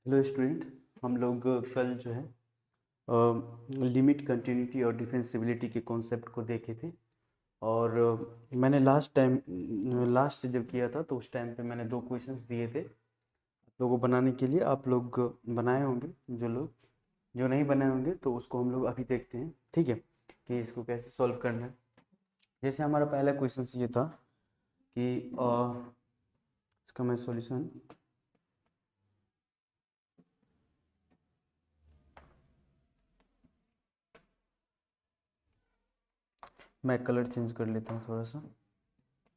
Hello student, हम लोग कल जो है लिमिट, कंटिन्यूटी और डिफेंसिबिलिटी के कॉन्सेप्ट को देखे थे। और मैंने लास्ट जब किया था तो उस टाइम पे मैंने 2 क्वेश्चंस दिए थे आप लोगों को बनाने के लिए। आप लोग बनाए होंगे, जो नहीं बनाए होंगे तो उसको हम लोग अभी देखते हैं, ठीक है, कि इसको कैसे सॉल्व करना है। जैसे हमारा पहला क्वेश्चन ये था कि इसका मैं सॉल्यूशन मैं कलर चेंज कर लेता हूँ थोड़ा सा,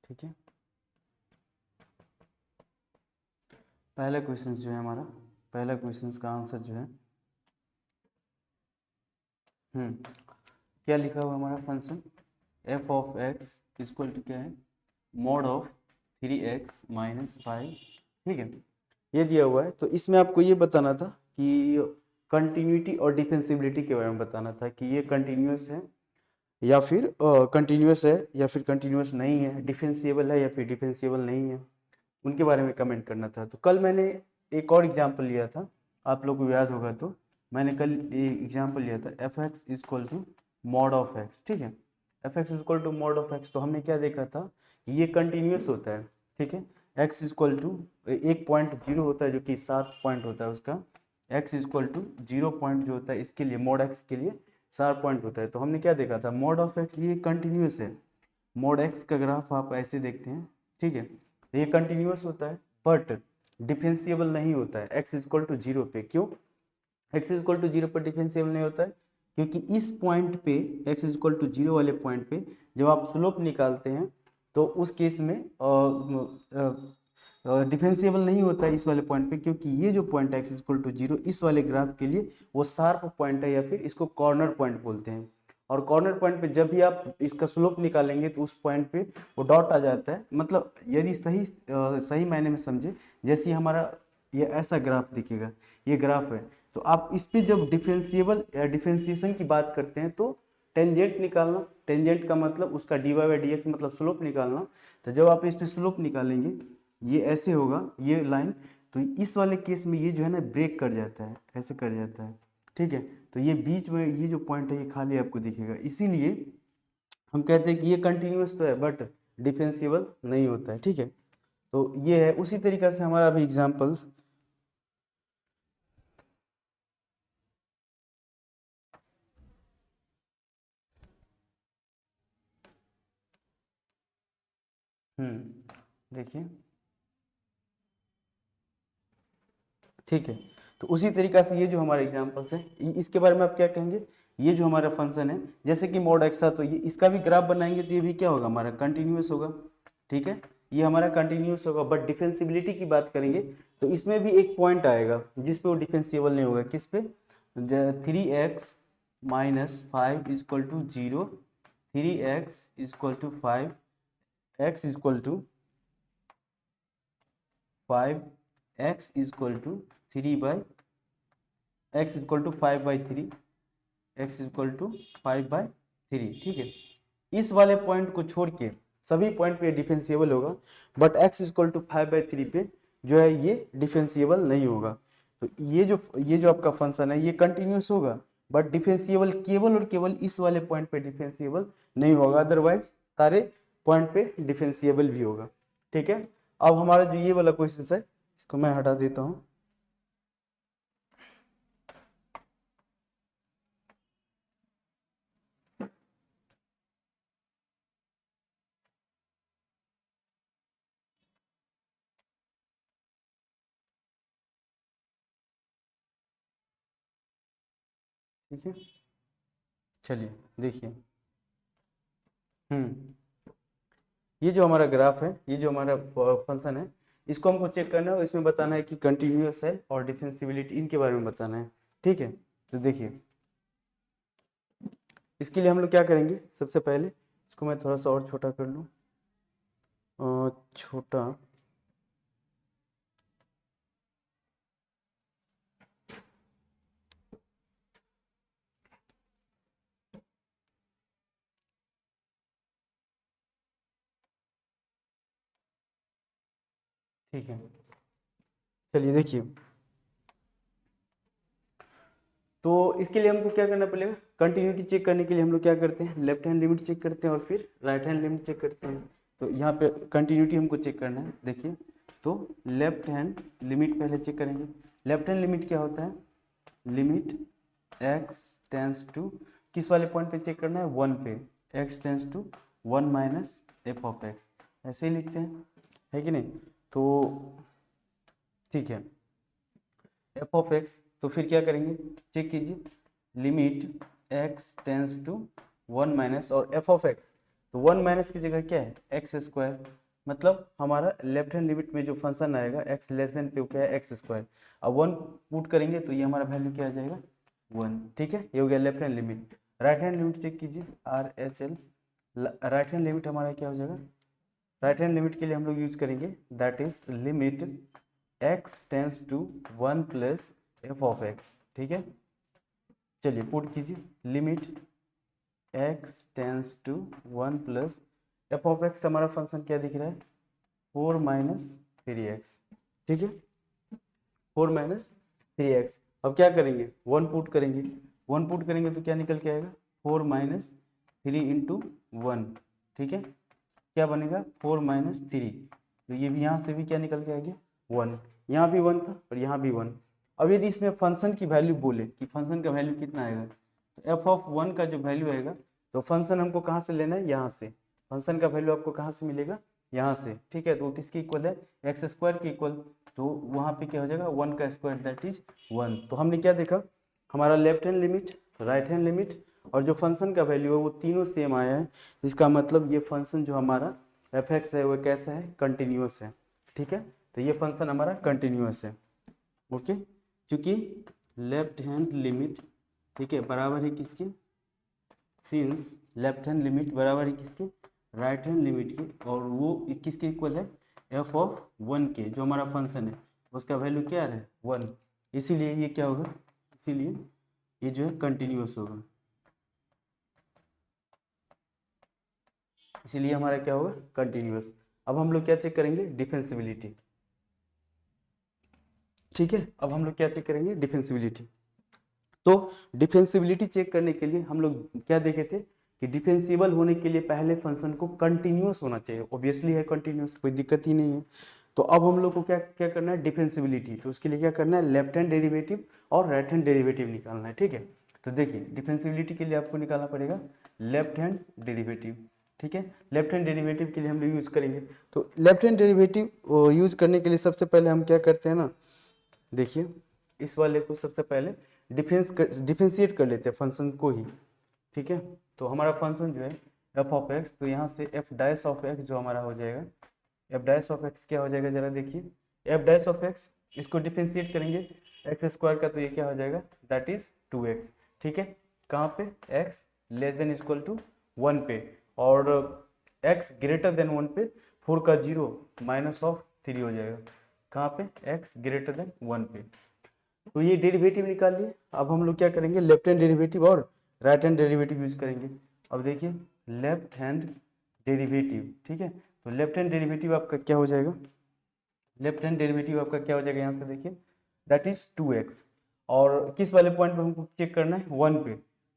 ठीक है। पहला क्वेश्चन जो है हमारा, पहला क्वेश्चन का आंसर जो है क्या लिखा हुआ हमारा function F of X equal to क्या है, मॉड ऑफ 3x माइनस 5, ठीक है। ये दिया हुआ है, तो इसमें आपको ये बताना था कि कंटिन्यूटी और डिफेंसिबिलिटी के बारे में बताना था कि ये कंटिन्यूस है या फिर कंटिन्यूस नहीं है, डिफेंसिबल है या फिर डिफेंसिबल नहीं है, उनके बारे में कमेंट करना था। तो कल मैंने एक और एग्जाम्पल लिया था, आप लोग को याद होगा तो मैंने कल एग्जाम्पल लिया था F X is equal to mod of x, ठीक है। F X is equal to mod of X, तो हमने क्या देखा था कि ये कंटिन्यूस होता है, ठीक है। एक्स इजक्वल टू 1.0 होता है, जो कि 7 पॉइंट होता है उसका। एक्स इजक्वल टू 0 पॉइंट जो होता है इसके लिए, मॉड एक्स के लिए 4 पॉइंट होता है। तो हमने क्या देखा था, मॉड ऑफ एक्स ये कंटिन्यूस है। मॉड एक्स का ग्राफ आप ऐसे देखते हैं, ठीक है। ये कंटिन्यूस होता है बट डिफरेंशिएबल नहीं होता है एक्स इक्वल टू 0 पे। क्यों एक्स इक्वल टू 0 पर डिफरेंशिएबल नहीं होता है? क्योंकि इस पॉइंट पे, एक्स इक्वल टू 0 वाले पॉइंट पे जब आप स्लोप निकालते हैं तो उस केस में डिफरेंशिएबल नहीं होता है इस वाले पॉइंट पे, क्योंकि ये जो पॉइंट है एक्स इक्वल टू 0 इस वाले ग्राफ के लिए वो शार्प पॉइंट है, या फिर इसको कॉर्नर पॉइंट बोलते हैं। और कॉर्नर पॉइंट पे जब भी आप इसका स्लोप निकालेंगे तो उस पॉइंट पे वो डॉट आ जाता है। मतलब यदि सही मायने में समझे, जैसे हमारा ये ऐसा ग्राफ दिखेगा, ये ग्राफ है, तो आप इस पे जब डिफरेंशिएशन की बात करते हैं तो टेंजेंट निकालना, टेंजेंट का मतलब उसका D Y by D X मतलब स्लोप निकालना। तो जब आप इस पे स्लोप निकालेंगे, ये ऐसे होगा ये लाइन, तो इस वाले केस में ये जो है ना ब्रेक कर जाता है, ऐसे कर जाता है, ठीक है। तो ये बीच में ये जो पॉइंट है ये खाली आपको दिखेगा, इसीलिए हम कहते हैं कि ये कंटिन्यूस तो है बट डिफेंसिबल नहीं होता है, ठीक है। तो ये है, उसी तरीका से हमारा अभी एग्जाम्पल्स देखिए, ठीक है। तो उसी तरीका से ये जो हमारे एग्जाम्पल्स है इसके बारे में आप क्या कहेंगे। ये जो हमारा फंक्शन है, जैसे कि मॉड एक्स था, तो ये इसका भी ग्राफ बनाएंगे तो ये भी क्या होगा, हमारा कंटिन्यूस होगा, ठीक है। ये हमारा कंटिन्यूस होगा, बट डिफेंसिबिलिटी की बात करेंगे तो इसमें भी एक पॉइंट आएगा जिस पे वो डिफेंसिबल नहीं होगा। किस पे, 3x - 5 is equal to 0, 3x is equal to 5, x is equal to 5, x is equal to 5/3, x equal to 5/3, ठीक है। इस वाले पॉइंट को छोड़ के सभी पॉइंट पे डिफेंसिबल होगा, बट x इक्वल टू 5/3 पे जो है ये डिफेंसिबल नहीं होगा। तो ये जो आपका फंक्शन है ये कंटिन्यूस होगा, बट डिफेंसिबल केवल और केवल इस वाले पॉइंट पे डिफेंसिबल नहीं होगा, अदरवाइज सारे पॉइंट पे डिफेंसिबल भी होगा, ठीक है। अब हमारा जो ये वाला क्वेश्चन है इसको मैं हटा देता हूँ। ठीक है, चलिए देखिए। हम्म ये जो हमारा ग्राफ है, ये जो हमारा फंक्शन है, इसको हमको चेक करना है, इसमें बताना है कि कंटिन्यूस है और डिफेंसिबिलिटी इनके बारे में बताना है, ठीक है। तो देखिए, इसके लिए हम लोग क्या करेंगे, सबसे पहले इसको मैं थोड़ा सा और छोटा कर लूँ, छोटा, ठीक है। चलिए देखिए, तो इसके लिए हमको क्या करना पड़ेगा, कंटिन्यूटी चेक करने के लिए हम लोग क्या करते हैं, लेफ्ट हैंड लिमिट चेक करते हैं और फिर राइट हैंड लिमिट चेक करते हैं। तो यहाँ पे कंटिन्यूटी हमको चेक करना है। देखिए, तो लेफ्ट हैंड लिमिट पहले चेक करेंगे। लेफ्ट हैंड लिमिट क्या होता है, लिमिट x टेंस टू, किस वाले पॉइंट पे चेक करना है, 1 पे, x tends to 1 minus F of X, ऐसे ही लिखते हैं, है कि नहीं। तो ठीक है, एफ ऑफ एक्स, तो फिर क्या करेंगे, चेक कीजिए, limit x tends to 1 minus, और एफ ऑफ एक्स, तो 1 माइनस की जगह क्या है, एक्स स्क्वायर, मतलब हमारा लेफ्ट हैंड लिमिट में जो फंक्शन आएगा x लेस देन पे क्या है, एक्स स्क्वायर। अब 1 पुट करेंगे तो ये हमारा वैल्यू क्या आ जाएगा, 1। ठीक है, ये हो गया left hand limit. Right hand limit check कीजिए, RHL, राइट हैंड लिमिट हमारा क्या हो जाएगा, राइट हैंड लिमिट के लिए हम लोग यूज करेंगे that is limit x tends to 1 plus F of x. ठीक है, चलिए पुट कीजिए, limit x tends to 1 plus F of X, हमारा फंक्शन क्या दिख रहा है, 4 माइनस 3x। ठीक है, 4 माइनस 3x। अब क्या करेंगे, 1 पुट करेंगे, 1 पुट करेंगे तो क्या निकल के आएगा, 4 माइनस 3 इंटू 1। ठीक है, क्या बनेगा, 4 माइनस 3, तो ये भी यहाँ से भी क्या निकल के आ गया, 1। यहाँ भी 1 था और यहाँ भी 1। अब यदि इसमें फंक्शन की वैल्यू बोले कि फंक्शन का वैल्यू कितना आएगा, तो एफ ऑफ 1 का जो वैल्यू आएगा, तो फंक्शन हमको कहाँ से लेना है, यहाँ से। फंक्शन का वैल्यू आपको कहाँ से मिलेगा, यहाँ से। ठीक है, तो किसके इक्वल है, एक्स स्क्वायर के इक्वल, तो वहाँ पे क्या हो जाएगा, 1 का स्क्वायर दैट इज 1। तो हमने क्या देखा, हमारा left hand limit, right hand limit और जो फंक्शन का वैल्यू है वो तीनों सेम आया है। इसका मतलब ये फंक्शन जो हमारा एफ एक्स है वो कैसा है, कंटिन्यूअस है। ठीक है, तो ये फंक्शन हमारा कंटिन्यूअस है। ओके, क्योंकि लेफ्ट हैंड लिमिट, ठीक है, बराबर है किसके, सिंस लेफ्ट हैंड लिमिट बराबर है किसके, राइट हैंड लिमिट की, और वो किसके इक्वल है, एफ ऑफ 1 के, जो हमारा फंक्शन है उसका वैल्यू क्या है, 1। इसीलिए ये क्या होगा, इसीलिए ये जो है कंटिन्यूअस होगा, इसीलिए हमारा क्या होगा, कंटिन्यूअस। अब हम लोग क्या चेक करेंगे, डिफेंसिबिलिटी। ठीक है, अब हम लोग क्या चेक करेंगे, डिफेंसिबिलिटी। तो डिफेंसिबिलिटी चेक करने के लिए हम लोग क्या देखे थे कि डिफेंसिबल होने के लिए पहले फंक्शन को कंटिन्यूअस होना चाहिए, ऑब्वियसली है कंटिन्यूअस, कोई दिक्कत ही नहीं है। तो अब हम लोग को क्या क्या करना है, डिफेंसिबिलिटी, तो उसके लिए क्या करना है, लेफ्ट हैंड डेरिवेटिव और राइट हैंड डेरिवेटिव निकालना है। ठीक है, तो देखिए डिफेंसिबिलिटी के लिए आपको निकालना पड़ेगा लेफ्ट हैंड डेरिवेटिव। ठीक है, लेफ्ट हैंड डेरिवेटिव के लिए हम लोग यूज करेंगे, तो लेफ्ट हैंड डेरिवेटिव यूज करने के लिए सबसे पहले हम क्या करते हैं ना, देखिए इस वाले को सबसे पहले डिफरेंशिएट कर लेते हैं फंक्शन को ही। ठीक है, तो हमारा फंक्शन जो है एफ ऑफ एक्स, तो यहाँ से एफ डैश ऑफ एक्स जो हमारा हो जाएगा, एफ डैश ऑफ एक्स क्या हो जाएगा, जरा देखिए, एफ डैश ऑफ एक्स, इसको डिफरेंशिएट करेंगे एक्स स्क्वायर का, तो ये क्या हो जाएगा, दैट इज 2x। ठीक है, कहाँ पे, x less than equal to 1 पे, और x ग्रेटर देन 1 पे 4 का 0 माइनस ऑफ 3 हो जाएगा, कहाँ पे, x ग्रेटर देन 1 पे। तो ये डेरिवेटिव निकाल लिए। अब हम लोग क्या करेंगे, लेफ्ट हैंड डेरिवेटिव और राइट हैंड डेरिवेटिव यूज करेंगे। अब देखिए लेफ्ट हैंड डेरिवेटिव, ठीक है, तो लेफ्ट हैंड डेरिवेटिव आपका क्या हो जाएगा, लेफ्ट हैंड डेरिवेटिव आपका क्या हो जाएगा, यहाँ से देखिए दैट इज 2x, और किस वाले पॉइंट पे हमको चेक करना है, 1 पे,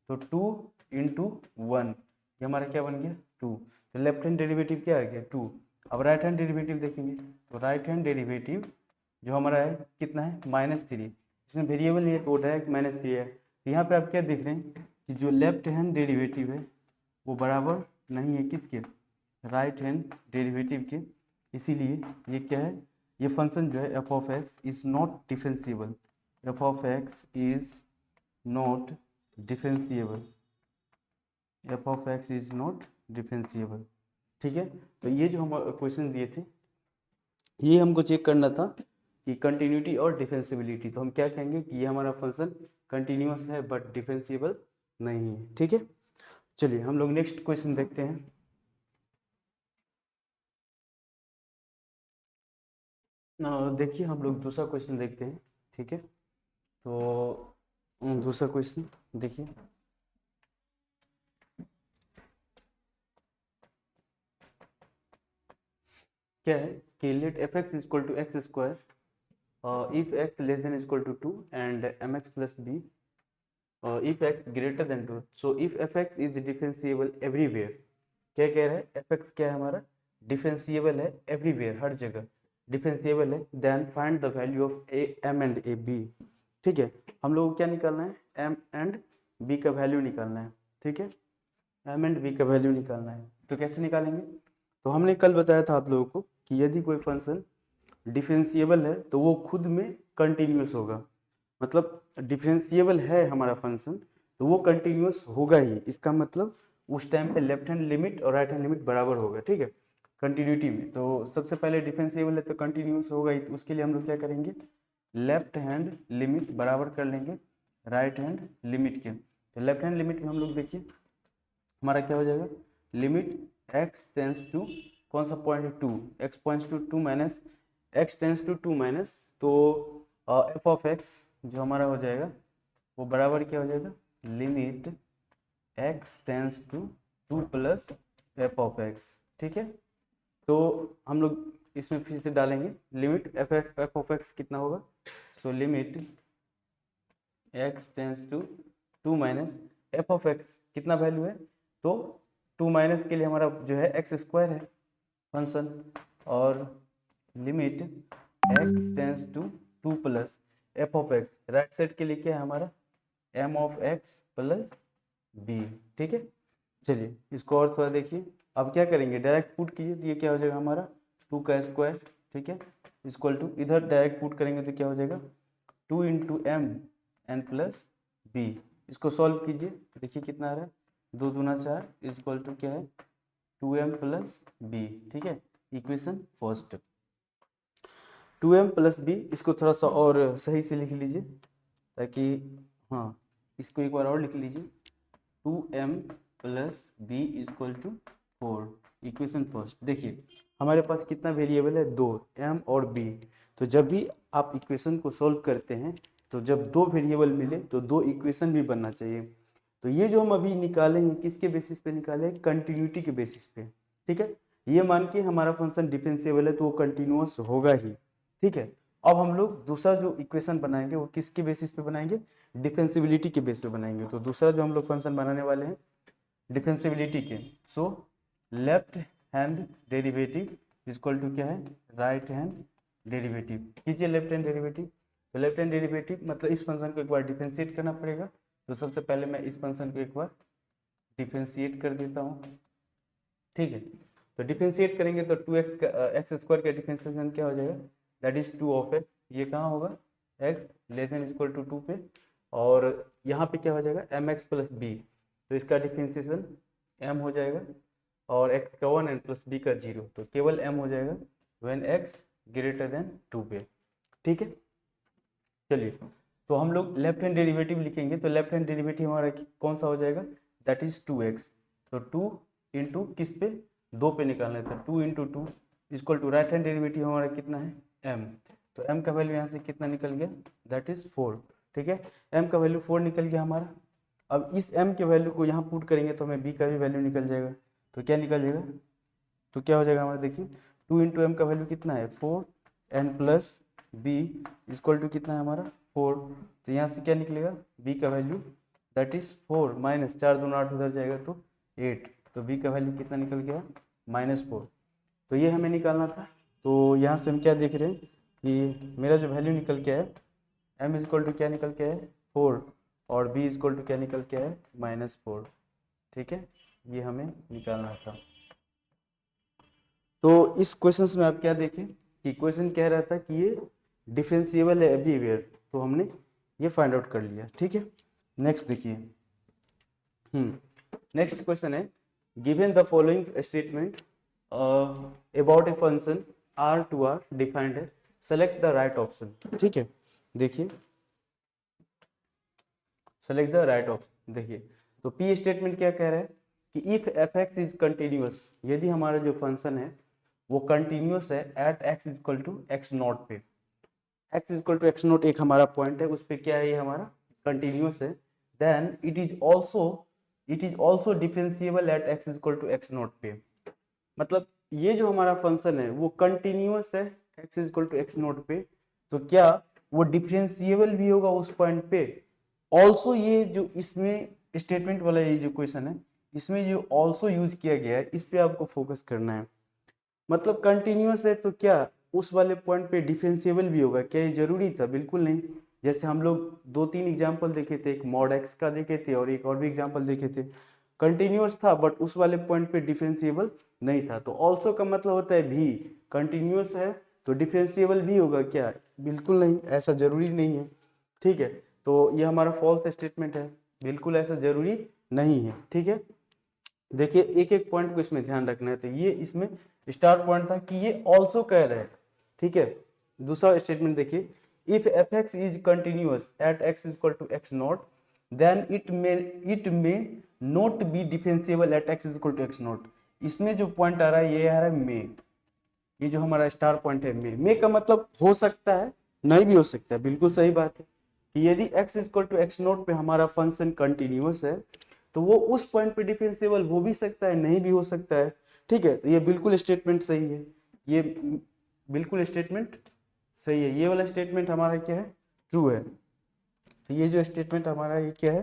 तो 2 इंटू 1, ये हमारा क्या बन गया, 2। तो लेफ्ट हैंड डेरिवेटिव क्या आ गया, 2। अब राइट हैंड डेरिवेटिव देखेंगे, तो राइट हैंड डेरिवेटिव जो हमारा है कितना है, -3, इसमें वेरिएबल नहीं है तो वो डायरेक्ट -3 है। तो यहाँ पे आप क्या देख रहे हैं कि जो लेफ्ट हैंड डेरिवेटिव है वो बराबर नहीं है किसके, राइट हैंड डेरिवेटिव के, इसीलिए ये क्या है, ये फंक्शन जो है F of x is not differentiable, F of x is not differentiable, F of x is not differentiable. ठीक है, तो ये जो हम क्वेश्चन दिए थे ये हमको चेक करना था कि कंटिन्यूटी और डिफेंसिबिलिटी, तो हम क्या कहेंगे कि ये हमारा फंक्शन कंटिन्यूअस है बट डिफेंसिबल नहीं है। ठीक है, चलिए हम लोग नेक्स्ट क्वेश्चन देखते हैं। देखिए हम लोग दूसरा क्वेश्चन देखते हैं। ठीक है, तो दूसरा क्वेश्चन देखिए, क्या है कि let F X equal to X square if X less than equal to 2 and M X plus B if X greater than 2, so if F X is differentiable everywhere, क्या कह रहा है, एफ एक्स क्या है हमारा, differentiable है everywhere, हर जगह differentiable है, then find the value of a M and a B. ठीक है, हम लोग को क्या निकालना है, एम एंड बी का वैल्यू निकालना है। ठीक है, एम एंड बी का वैल्यू निकालना है, तो कैसे निकालेंगे, तो हमने कल बताया था आप लोगों को कि यदि कोई फंक्शन डिफरेंशिएबल है तो वो खुद में कंटिन्यूस होगा, मतलब डिफरेंशिएबल है हमारा फंक्शन तो वो कंटिन्यूस होगा ही, इसका मतलब उस टाइम पे लेफ्ट हैंड लिमिट और राइट हैंड लिमिट बराबर होगा। ठीक है, कंटिन्यूटी में तो सबसे पहले डिफरेंशिएबल है तो कंटिन्यूस होगा ही, तो उसके लिए हम लोग क्या करेंगे, लेफ्ट हैंड लिमिट बराबर कर लेंगे राइट हैंड लिमिट के। तो लेफ्ट हैंड लिमिट में हम लोग देखिए हमारा क्या हो जाएगा, लिमिट एक्स टेंस टू कौन सा पॉइंट है, two, X points to two minus X tends to two minus, तो एफ ऑफ एक्स जो हमारा हो जाएगा वो बराबर क्या हो जाएगा, limit x tends to two plus F of x. ठीक है, तो हम लोग इसमें फिर से डालेंगे लिमिट एफ ऑफ एक्स कितना होगा, so limit x tends to two minus F of X कितना वैल्यू है, तो टू माइनस के लिए हमारा जो है एक्स स्क्वायर है फंक्शन, और limit x tends to two plus F of x, right side के लिए क्या है हमारा, M of X plus B. ठीक है, चलिए इसको और थोड़ा देखिए, अब क्या करेंगे, डायरेक्ट पुट कीजिए तो ये क्या हो जाएगा हमारा, टू का स्क्वायर, ठीक है, इक्वल टू इधर डायरेक्ट पुट करेंगे तो क्या हो जाएगा, two into M N plus B. इसको सॉल्व कीजिए, देखिए कितना आ रहा है, दो दूना चार इक्वल टू क्या है, टू एम प्लस बी। ठीक है, equation first, two M plus B, इसको थोड़ा सा और सही से लिख लीजिए ताकि, हाँ इसको एक बार और लिख लीजिए, two M plus B equal to four, equation first. देखिए हमारे पास कितना वेरिएबल है, दो, एम और बी, तो जब भी आप इक्वेशन को सॉल्व करते हैं तो जब दो वेरिएबल मिले तो दो इक्वेशन भी बनना चाहिए। तो ये जो हम अभी निकाले हैं किसके बेसिस पे निकाले हैं, कंटिन्यूटी के बेसिस पे। ठीक है, ये मान के हमारा फंक्शन डिफरेंशिएबल है तो वो कंटिन्यूअस होगा ही। ठीक है, अब हम लोग दूसरा जो इक्वेशन बनाएंगे वो किसके बेसिस पे बनाएंगे, डिफरेंशिएबिलिटी के बेस पे बनाएंगे। तो दूसरा जो हम लोग फंक्शन बनाने वाले हैं डिफरेंशिएबिलिटी के, so left hand derivative equal to क्या है, राइट हैंड डेरिवेटिव। कीजिए लेफ्ट हैंड डेरिवेटिव, तो लेफ्ट हैंड डेरिवेटिव मतलब इस फंक्शन को एक बार डिफरेंशिएट करना पड़ेगा, तो सबसे पहले मैं इस फंक्शन को एक बार डिफरेंशिएट कर देता हूँ। ठीक है, तो डिफरेंशिएट करेंगे तो टू एक्स का एक्स स्क्वायर का डिफरेंशिएशन क्या हो जाएगा, that is two of X, ये कहाँ होगा, x less than equal to two पे, और यहाँ पे क्या हो जाएगा, एम एक्स प्लस बी, तो इसका डिफरेंशिएशन एम हो जाएगा, और एक्स का वन एंड प्लस बी का जीरो, तो केवल एम हो जाएगा when X greater than two पे। ठीक है, चलिए तो हम लोग लेफ्ट हैंड डेरिवेटिव लिखेंगे, तो लेफ्ट हैंड डेरिवेटिव हमारा कौन सा हो जाएगा, दैट इज टू एक्स, तो टू इंटू किस पे, दो पे निकालना था, two into two equal to right hand derivative हमारा कितना है, एम, तो एम का वैल्यू यहाँ से कितना निकल गया, दैट इज फोर। ठीक है, एम का वैल्यू फोर निकल गया हमारा। अब इस एम के वैल्यू को यहाँ पुट करेंगे तो हमें बी का भी वैल्यू निकल जाएगा, तो क्या निकल जाएगा, तो क्या हो जाएगा हमारा, देखिए टू इंटू एम का वैल्यू कितना है, four, N plus B equal to कितना है हमारा, फोर, तो यहाँ से क्या निकलेगा, बी का value that is four minus चार दूना आठ, उधर जाएगा तो एट, तो बी का वैल्यू कितना निकल गया, माइनस फोर। तो ये हमें निकालना था, तो यहाँ से हम क्या देख रहे हैं कि मेरा जो वैल्यू निकल के है, एम इक्वल टू क्या निकल के है, फोर, और बी इक्वल टू क्या निकल के है, माइनस फोर। ठीक है, ये हमें निकालना था। तो इस क्वेश्चन में आप क्या देखें कि क्वेश्चन कह रहा था कि ये डिफरेंशिएबल है एवरीवेयर, तो हमने ये फाइंड आउट कर लिया। ठीक है, नेक्स्ट देखिए, नेक्स्ट क्वेश्चन है, given the following statement about a function R to R defined है, सेलेक्ट द राइट ऑप्शन। ठीक है, देखिए सेलेक्ट द राइट ऑप्शन। देखिए तो पी स्टेटमेंट क्या कह रहा है कि if F X is continuous, यदि हमारा जो फंक्शन है वो कंटिन्यूअस है at X equal to x not पे, X equal to x not एक हमारा पॉइंट है, उस पर क्या है, ये हमारा कंटिन्यूअस है, then it is also differentiable at X equal to x not पे। मतलब ये जो हमारा फंक्शन है वो कंटिन्यूअस है X equal to x not पे, तो क्या वो डिफरेंशिएबल भी होगा उस पॉइंट पे, ऑल्सो ये जो इसमें स्टेटमेंट वाला ये जो क्वेश्चन है, इसमें जो ऑल्सो यूज किया गया है, इस पे आपको फोकस करना है। मतलब कंटिन्यूअस है तो क्या उस वाले पॉइंट पे डिफरेंशिएबल भी होगा क्या? ये जरूरी था? बिल्कुल नहीं। जैसे हम लोग 2-3 एग्जाम्पल देखे थे, एक मॉड एक्स का देखे थे और एक और भी एग्जाम्पल देखे थे, कंटिन्यूअस था बट उस वाले पॉइंट पे डिफरेंशिएबल नहीं था। तो ऑल्सो का मतलब होता है भी, कंटिन्यूअस है तो डिफरेंशिएबल भी होगा क्या? बिल्कुल नहीं, ऐसा जरूरी नहीं है। ठीक है, तो ये हमारा फॉल्स स्टेटमेंट है, बिल्कुल ऐसा जरूरी नहीं है। ठीक है, देखिए एक एक पॉइंट को इसमें ध्यान रखना है। तो ये इसमें स्टार पॉइंट था कि ये ऑल्सो कह रहे हैं। ठीक है, दूसरा स्टेटमेंट देखिए, if F X is continuous at X equal to x naught then it may not be differentiable at X equal to x naught. इसमें जो पॉइंट आ रहा है ये आ रहा है मे, ये जो हमारा स्टार पॉइंट है मे का मतलब हो सकता है, नहीं भी हो सकता है। बिल्कुल सही बात है कि यदि x equal to x not पे हमारा फंक्शन कंटिन्यूअस है तो वो उस पॉइंट पे डिफरेंशिएबल हो भी सकता है, नहीं भी हो सकता है। ठीक है, तो ये बिल्कुल स्टेटमेंट सही है, ये बिल्कुल स्टेटमेंट सही है। ये वाला स्टेटमेंट हमारा क्या है? ट्रू है। तो ये जो स्टेटमेंट हमारा ये क्या है?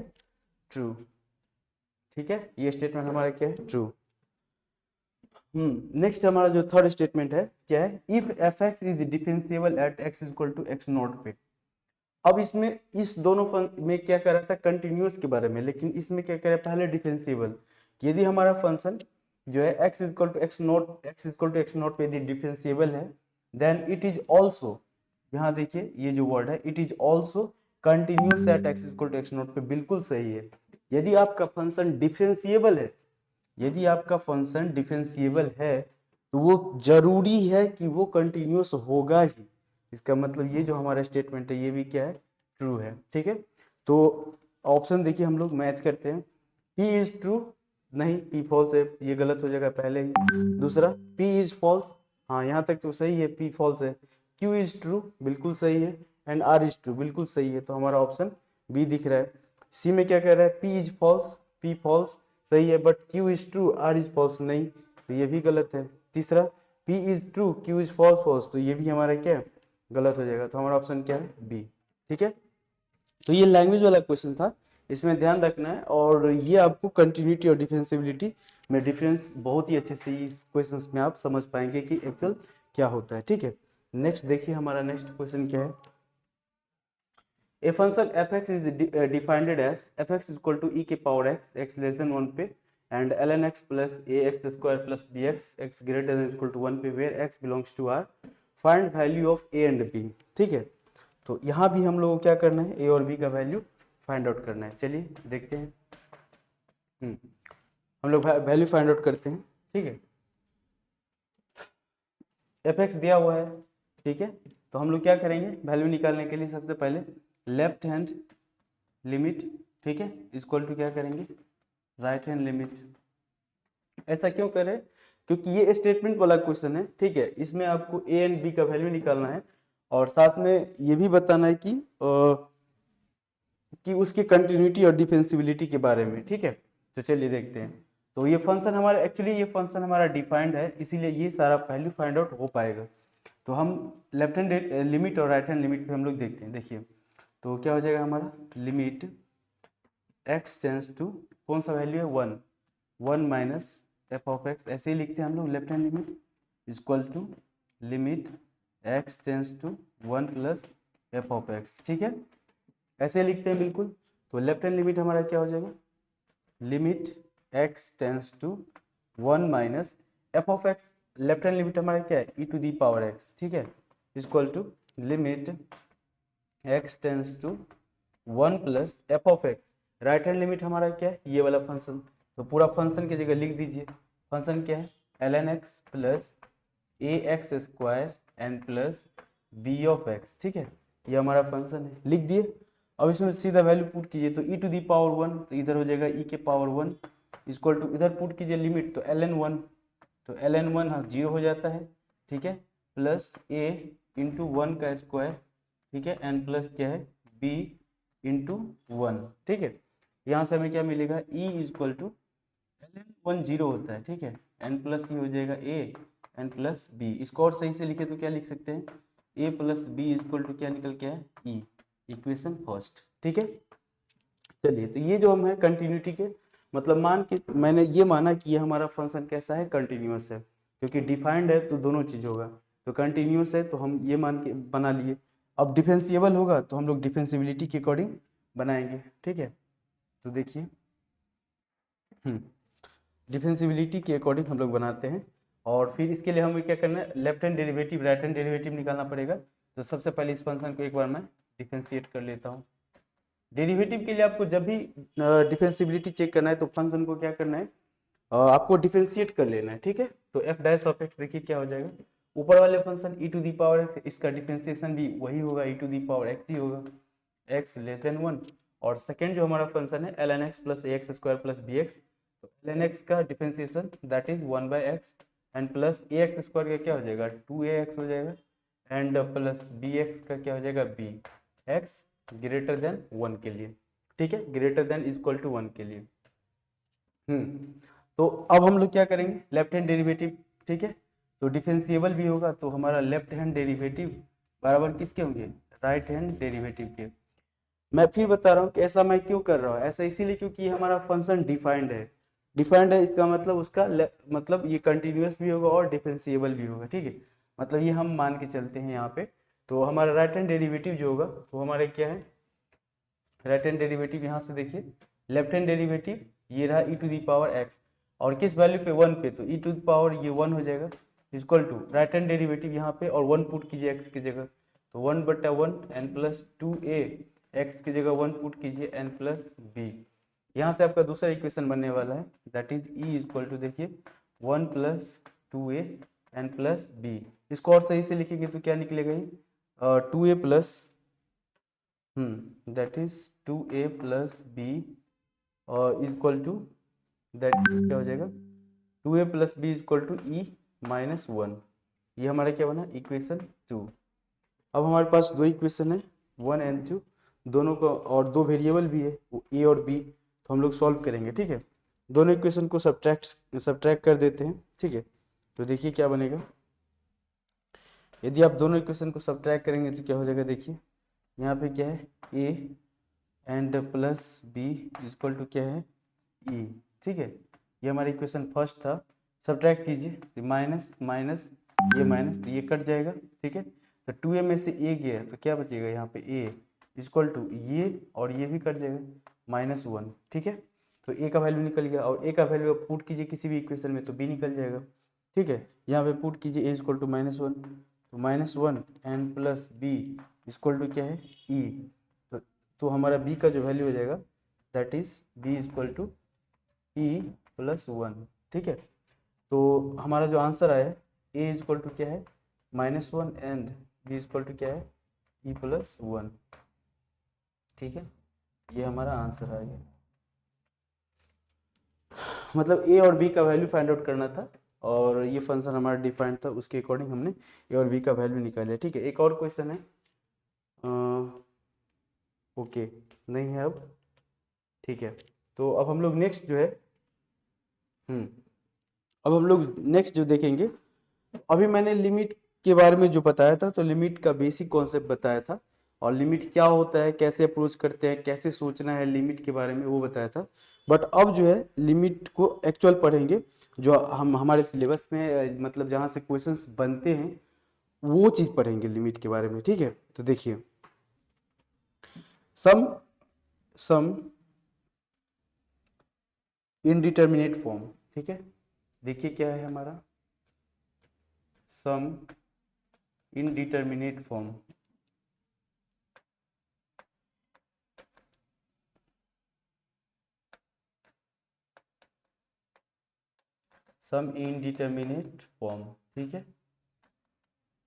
ट्रू। ठीक है, ये स्टेटमेंट हमारा क्या है? ट्रू। नेक्स्ट हमारा जो थर्ड स्टेटमेंट है क्या है? If F X is differentiable at X equal to x not पे। अब इसमें इस दोनों में क्या कर रहा था? कंटिन्यूअस के बारे में, लेकिन इसमें क्या करे? पहले डिफरेंशिएबल। यदि हमारा फंक्शन जो है x equal to x not पे यदि डिफरेंशिएबल है देन इट इज ऑल्सो, यहाँ देखिए ये जो वर्ड है it is also continuous at x equal to x not पे, बिल्कुल सही है। यदि आपका फंक्शन डिफरेंशिएबल है, यदि आपका फंक्शन डिफरेंशिएबल है तो वो जरूरी है कि वो कंटिन्यूअस होगा ही। इसका मतलब ये जो हमारा स्टेटमेंट है ये भी क्या है? ट्रू है। ठीक है, तो ऑप्शन देखिए हम लोग मैच करते हैं। P इज ट्रू, नहीं P फॉल्स है, ये गलत हो जाएगा पहले ही। दूसरा P इज फॉल्स, हाँ यहाँ तक तो सही है, P फॉल्स है। Q इज ट्रू, बिल्कुल सही है। एंड R इज ट्रू, बिल्कुल सही है। तो हमारा ऑप्शन B दिख रहा है। C में क्या कह रहा है? P is false, P false सही है but Q is true, R is false नहीं, तो ये भी गलत है। तीसरा P is true, Q is false false, तो ये भी हमारा क्या है? गलत हो जाएगा। तो हमारा ऑप्शन क्या है? बी। ठीक है, तो ये लैंग्वेज वाला क्वेश्चन था, इसमें ध्यान रखना है। और ये आपको कंटिन्यूटी और डिफरेंशिएबिलिटी में डिफरेंस बहुत ही अच्छे से इस क्वेश्चन में आप समझ पाएंगे कि एक्चुअल क्या होता है। ठीक है, नेक्स्ट देखिए हमारा नेक्स्ट क्वेश्चन क्या है। A function fx is defined as fx is equal to e के पावर x less than 1 पे and ln x plus ax square plus bx x greater than equal to 1 पे where x belongs to R, find value of a and b। ठीक है, तो यहाँ भी हम लोगों को क्या करना है? a और b का वैल्यू फाइंड आउट करना है। चलिए देखते हैं, हम लोग वैल्यू फाइंड आउट करते हैं। ठीक है, fx दिया हुआ है, ठीक है, तो हम लोग क्या करेंगे? वैल्यू निकालने के लिए सबसे पहले लेफ्ट हैंड लिमिट, ठीक है, इक्वल टू क्या करेंगे? Right hand limit. ऐसा क्यों करें? क्योंकि ये स्टेटमेंट वाला क्वेश्चन है। ठीक है, इसमें आपको ए एंड बी का वैल्यू निकालना है और साथ में ये भी बताना है कि उसकी कंटिन्यूटी और डिफेंसिबिलिटी के बारे में। ठीक है, तो चलिए देखते हैं। तो ये फंक्शन हमारा एक्चुअली ये फंक्शन हमारा डिफाइंड है, इसीलिए ये सारा वैल्यू फाइंड आउट हो पाएगा। तो हम लेफ्ट हैंड लिमिट और राइट हैंड लिमिट पे हम लोग देखते हैं। देखिए तो क्या हो जाएगा हमारा? लिमिट x टेंस टू कौन सा वैल्यू है? 1, 1 माइनस एफ ऑफ एक्स, ऐसे ही लिखते हैं हम लोग left hand limit equal to limit x tends to 1 plus F of x. ठीक है, ऐसे लिखते हैं बिल्कुल। तो लेफ्ट हैंड लिमिट हमारा क्या हो जाएगा? Limit x tends to 1 minus F of x, left hand limit हमारा क्या है? e to the power x। ठीक है, equal to limit x tends to 1 plus F of x, right hand limit हमारा क्या है? ये वाला फंक्शन। तो पूरा फंक्शन की जगह लिख दीजिए। फंक्शन क्या है? ln x plus A x square n plus b of x. ठीक है, ये हमारा फंक्शन है, लिख दिए। अब इसमें सीधा वैल्यू पुट कीजिए, तो e टू दी पावर 1, तो इधर हो जाएगा e के पावर 1 इक्वल टू, इधर पुट कीजिए लिमिट, तो ln 1, तो ln 1 हाँ 0 हो जाता है। ठीक है, प्लस a इंटू 1 का स्क्वायर, ठीक है, एन प्लस क्या है? b into 1। ठीक है, यहाँ से हमें क्या मिलेगा? e इक्वल टू ln 1 0 होता है। ठीक है, n प्लस ई हो जाएगा a n प्लस b। इसको और सही से लिखे तो क्या लिख सकते हैं? a plus B equal to क्या निकल के है? e, equation first. ठीक है, चलिए, तो ये जो हम है कंटिन्यूटी के मतलब मान के मैंने ये माना कि ये हमारा फंक्शन कैसा है, कंटिन्यूअस है, क्योंकि डिफाइंड है तो दोनों चीज होगा। तो कंटिन्यूअस है तो हम ये मान के बना लिए। अब डिफेंसिबल होगा तो हम लोग डिफेंसिबिलिटी के अकॉर्डिंग बनाएंगे, ठीक है। तो देखिए, डिफेंसिबिलिटी के अकॉर्डिंग हम लोग बनाते हैं। और फिर इसके लिए हमें क्या करना है, left hand derivative right hand derivative निकालना पड़ेगा। तो सबसे पहले इस फंक्शन को एक बार मैं डिफरेंशिएट कर लेता हूँ। डेरिवेटिव के लिए आपको जब भी डिफेंसिबिलिटी चेक करना है तो फंक्शन को क्या करना है, आपको डिफरेंशिएट कर लेना है, ठीक है। तो एफ डैश ऑफ एक्स देखिए क्या हो जाएगा, ऊपर वाले function e to the power x, इसका डिफरेंशिएशन भी वही होगा, e to the power x ही होगा, एक्स लेस देन 1। और सेकेंड जो हमारा फंक्शन है एल एन एक्स प्लस ए x square plus B X, तो एल एन एक्स का differentiation that is 1/x and plus A x square का क्या हो जाएगा 2ax हो जाएगा, एंड प्लस बी एक्स का क्या हो जाएगा बी एक्स ग्रेटर देन 1 के लिए, ठीक है, ग्रेटर देन इक्वल टू 1 के लिए। तो अब हम लोग क्या करेंगे, लेफ्ट हैंड डेरिवेटिव, ठीक है। तो डिफरेंशिएबल भी होगा तो हमारा लेफ्ट हैंड डेरिवेटिव बराबर किसके होंगे, राइट हैंड डेरिवेटिव के। मैं फिर बता रहा हूँ कि ऐसा मैं क्यों कर रहा हूँ, ऐसा इसीलिए क्योंकि हमारा फंक्शन डिफाइंड है। डिफाइंड है इसका मतलब उसका मतलब ये कंटिन्यूअस भी होगा और डिफरेंशिएबल भी होगा, ठीक है। मतलब ये हम मान के चलते हैं यहाँ पे। तो हमारा राइट हैंड डेरिवेटिव जो होगा तो हमारे क्या है, राइट हैंड डेरिवेटिव यहाँ से देखिए, लेफ्ट हैंड डेरिवेटिव ये रहा ई टू दी पावर एक्स, और किस वैल्यू पे 1 पे, तो ई टू दी पावर ये 1 हो जाएगा equal to right hand derivative यहाँ पे और 1 पुट कीजिए एक्स की जगह, तो 1/1 एन प्लस 2a, एक्स की जगह 1 पुट कीजिए एन प्लस बी। यहाँ से आपका दूसरा इक्वेशन बनने वाला है that is e equal to देखिए 1 plus 2a N plus B. इसको और सही से लिखेंगे तो क्या निकलेगा ये 2a plus that is 2a plus B equal to that क्या हो जाएगा 2a plus B equal to e minus 1। ये हमारा क्या बना इक्वेशन 2। अब हमारे पास दो इक्वेशन है 1 एंड 2 दोनों को, और दो वेरिएबल भी है ए और बी, तो हम लोग सॉल्व करेंगे, ठीक है। दोनों इक्वेशन को सब्ट्रैक्ट कर देते हैं, ठीक है। तो देखिए क्या बनेगा, यदि आप दोनों इक्वेशन को सब्ट्रैक्ट करेंगे तो क्या हो जाएगा, देखिए यहाँ पे क्या है a and plus B equal to क्या है ई, ठीक है। ये हमारा इक्वेशन फर्स्ट था, सब्ट्रैक्ट कीजिए तो माइनस माइनस ये माइनस, तो ये कट जाएगा, ठीक है। तो 2a में से a गया तो क्या बचेगा यहाँ पे a इक्वल टू ये, और ये भी कट जाएगा -1, ठीक है। तो a का वैल्यू निकल गया, और a का वैल्यू आप पुट कीजिए किसी भी इक्वेशन में तो b निकल जाएगा, ठीक है। यहाँ पे पुट कीजिए a इक्वल टू -1, तो -1 n plus B equal to क्या है e, तो हमारा b का जो वैल्यू हो जाएगा that is b equal to e plus 1, ठीक है। तो हमारा जो आंसर आया a इक्वल टू क्या है -1 एंड b इक्वल टू क्या है e प्लस 1, ठीक है। ये हमारा आंसर आ गया, मतलब a और b का वैल्यू फाइंड आउट करना था, और ये फंक्शन हमारा डिफाइंड था, उसके अकॉर्डिंग हमने a और b का वैल्यू निकाला, ठीक है। एक और क्वेश्चन है, ओके नहीं है अब, ठीक है। तो अब हम लोग नेक्स्ट जो है अब हम लोग नेक्स्ट जो देखेंगे, अभी मैंने लिमिट के बारे में जो बताया था, तो लिमिट का बेसिक कॉन्सेप्ट बताया था, और लिमिट क्या होता है, कैसे अप्रोच करते हैं, कैसे सोचना है लिमिट के बारे में वो बताया था। बट अब जो है लिमिट को एक्चुअल पढ़ेंगे, जो हम हमारे सिलेबस में मतलब जहाँ से क्वेश्चंस बनते हैं वो चीज़ पढ़ेंगे लिमिट के बारे में, ठीक है। तो देखिए सम इनडिटर्मिनेट फॉर्म, ठीक है। देखिए क्या है हमारा सम इनडिटर्मिनेट फॉर्म, सम इनडिटर्मिनेट फॉर्म, ठीक है।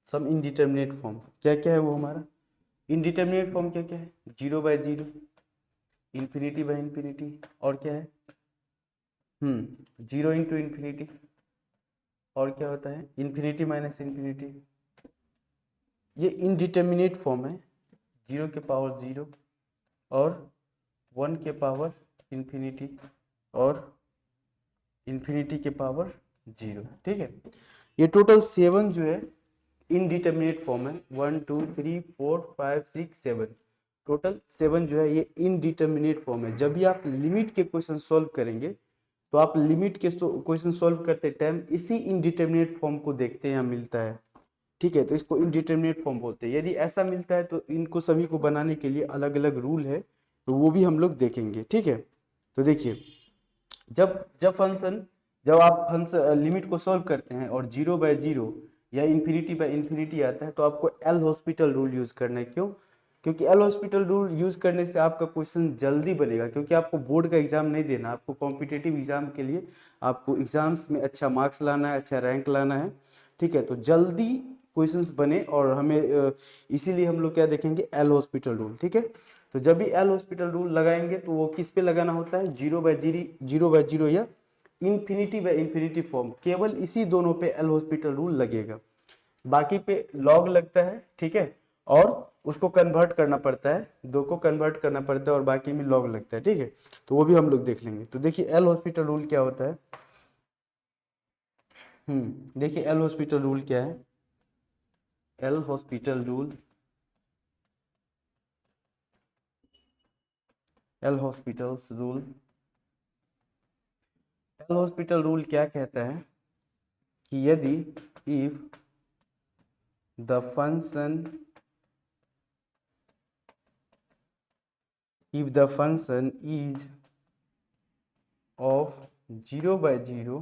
सम इनडिटर्मिनेट फॉर्म क्या क्या है वो हमारा इनडिटर्मिनेट फॉर्म क्या क्या है 0/0, इन्फिनिटी बाय इन्फिनिटी, और क्या है 0 इंटू इन्फिनिटी, और क्या होता है इन्फिनिटी माइनस इन्फिनिटी। ये इनडिटर्मिनेट फॉर्म है, 0 के पावर 0 और 1 के पावर इन्फिनिटी और इन्फिनिटी के पावर 0, ठीक है। ये टोटल 7 जो है इनडिटर्मिनेट फॉर्म है, 1 2 3 4 5 6 7, टोटल 7 जो है ये इनडिटर्मिनेट फॉर्म है। जब भी आप लिमिट के क्वेश्चन सॉल्व करेंगे तो आप लिमिट के क्वेश्चन सॉल्व करते टाइम इसी इनडिटर्मिनेट फॉर्म को देखते हैं यहाँ मिलता है, ठीक है, तो इसको इनडिटर्मिनेट फॉर्म बोलते हैं। यदि ऐसा मिलता है तो इनको सभी को बनाने के लिए अलग अलग रूल है, तो वो भी हम लोग देखेंगे, ठीक है। तो देखिए, जब जब फंक्शन जब आप फंक्शन लिमिट को सॉल्व करते हैं और 0/0 या इन्फिनिटी आता है, तो आपको एल हॉस्पिटल रूल यूज करना है। क्यों? क्योंकि एल हॉस्पिटल रूल यूज करने से आपका क्वेश्चन जल्दी बनेगा, क्योंकि आपको बोर्ड का एग्जाम नहीं देना, आपको कॉम्पिटिटिव एग्जाम के लिए आपको एग्जाम्स में अच्छा मार्क्स लाना है, अच्छा रैंक लाना है, ठीक है। तो जल्दी क्वेश्चंस बने और हमें इसीलिए हम लोग क्या देखेंगे, एल हॉस्पिटल रूल, ठीक है। तो जब भी एल हॉस्पिटल रूल लगाएंगे तो वो किस पे लगाना होता है, 0/0 या इन्फिनिटी फॉर्म, केवल इसी दोनों पे एल हॉस्पिटल रूल लगेगा, बाकी पे लॉग लगता है, ठीक है, और उसको कन्वर्ट करना पड़ता है, दो को कन्वर्ट करना पड़ता है और बाकी में लॉग लगता है, ठीक है। तो वो भी हम लोग देख लेंगे। तो देखिए एल हॉस्पिटल रूल क्या होता है। देखिए एल हॉस्पिटल रूल क्या है। L hospital rule, L hospitals rule, L hospital rule क्या कहता है कि यदि if the function is of 0/0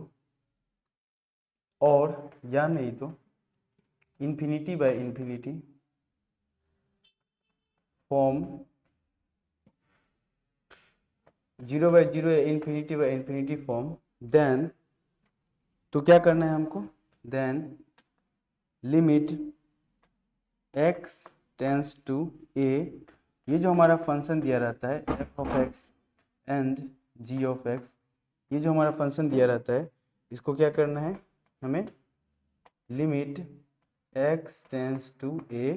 और या नहीं तो इन्फिनिटी फॉर्म, 0/0 या इन्फिनिटी फॉर्म, देन तो क्या करना है हमको, then limit x tends to a, ये जो हमारा फंक्शन दिया रहता है f(x) एंड g(x), ये जो हमारा फंक्शन दिया रहता है, इसको क्या करना है हमें, limit x tends to a,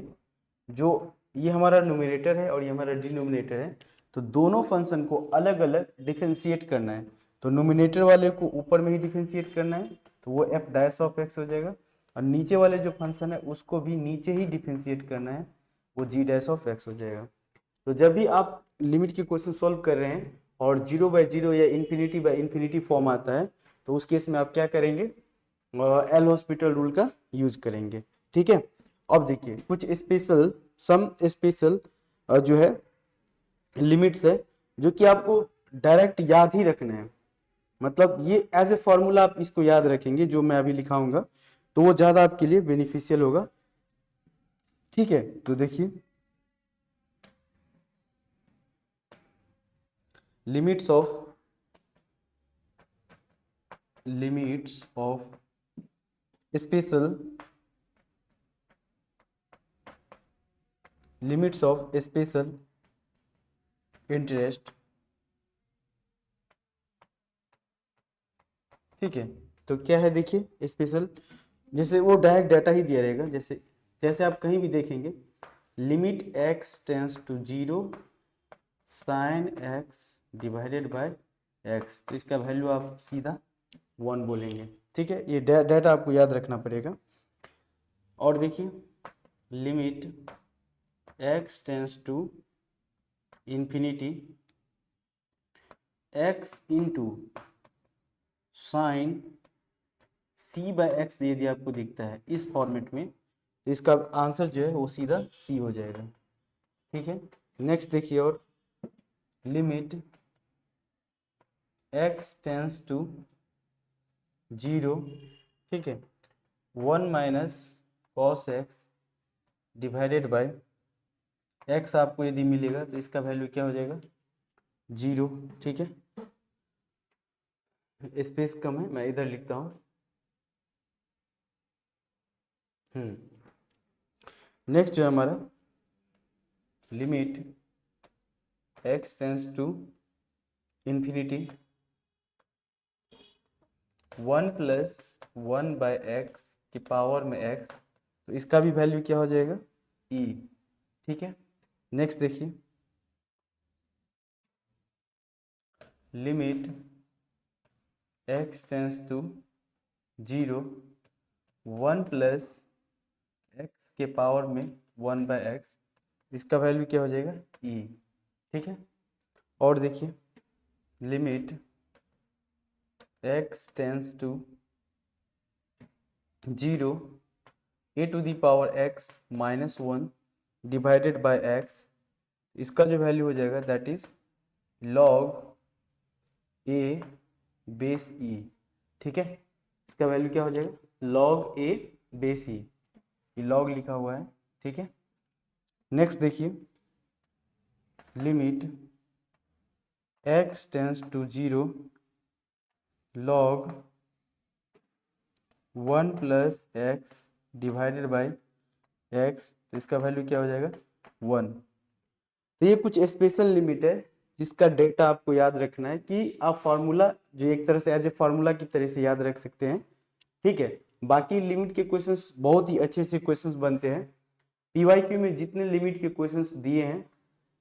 जो ये हमारा न्यूमरेटर है और ये हमारा डिनोमिनेटर है, तो दोनों फंक्शन को अलग अलग डिफरेंशिएट करना है। तो न्यूमरेटर वाले को ऊपर में ही डिफरेंशिएट करना है, तो वो f' हो जाएगा, और नीचे वाले जो फंक्शन है उसको भी नीचे ही डिफरेंशिएट करना है, वो g' हो जाएगा। तो जब भी आप लिमिट के क्वेश्चन सॉल्व कर रहे हैं और 0/0 या इन्फिनिटी फॉर्म आता है, तो उस केस में आप क्या करेंगे, एल हॉस्पिटल रूल का यूज करेंगे, ठीक है। अब देखिए कुछ स्पेशल जो है लिमिट्स है, जो कि आपको डायरेक्ट याद ही रखना है, मतलब ये एज ए फॉर्मूला आप इसको याद रखेंगे, जो मैं अभी लिखाऊंगा, तो वो ज्यादा आपके लिए बेनिफिशियल होगा, ठीक है। तो देखिए लिमिट्स ऑफ स्पेशल इंटरेस्ट, ठीक है। तो क्या है देखिए स्पेशल, जैसे वो डायरेक्ट डाटा ही दिया रहेगा, जैसे जैसे आप कहीं भी देखेंगे, limit x tends to 0 sine x divided by x, तो इसका वैल्यू आप सीधा 1 बोलेंगे, ठीक है। ये डाटा आपको याद रखना पड़ेगा। और देखिए limit x tends to infinity x into sine c/x, यदि आपको दिखता है इस फॉर्मेट में, तो इसका आंसर जो है वो सीधा c हो जाएगा, ठीक है। नेक्स्ट देखिए, और लिमिट x टेंस टू 0, ठीक है, 1 minus cos x divided by x आपको यदि मिलेगा तो इसका वैल्यू क्या हो जाएगा, 0, ठीक है। स्पेस कम है, मैं इधर लिखता हूँ। नेक्स्ट जो है हमारा limit x tends to infinity 1 plus 1/x की पावर में x, तो इसका भी वैल्यू क्या हो जाएगा, e, ठीक है। नेक्स्ट देखिए limit x tends to 0 1 plus x के पावर में 1/x, इसका वैल्यू क्या हो जाएगा ई, ठीक है। और देखिए limit x tends to 0 a to the power x minus 1 divided by x, इसका जो वैल्यू हो जाएगा that is log a base e, ठीक है। इसका वैल्यू क्या हो जाएगा log a बेस e, ये log लिखा हुआ है, ठीक है। नेक्स्ट देखिए limit x tends to 0 log 1 plus x divided by x, तो इसका वैल्यू क्या हो जाएगा 1। तो ये कुछ स्पेशल लिमिट है जिसका डेटा आपको याद रखना है कि आप फार्मूला जो एक तरह से एज ए फार्मूला की तरह से याद रख सकते हैं, ठीक है। बाकी लिमिट के क्वेश्चंस बहुत ही अच्छे अच्छे क्वेश्चंस बनते हैं। पीवाईक्यू में जितने लिमिट के क्वेश्चंस दिए हैं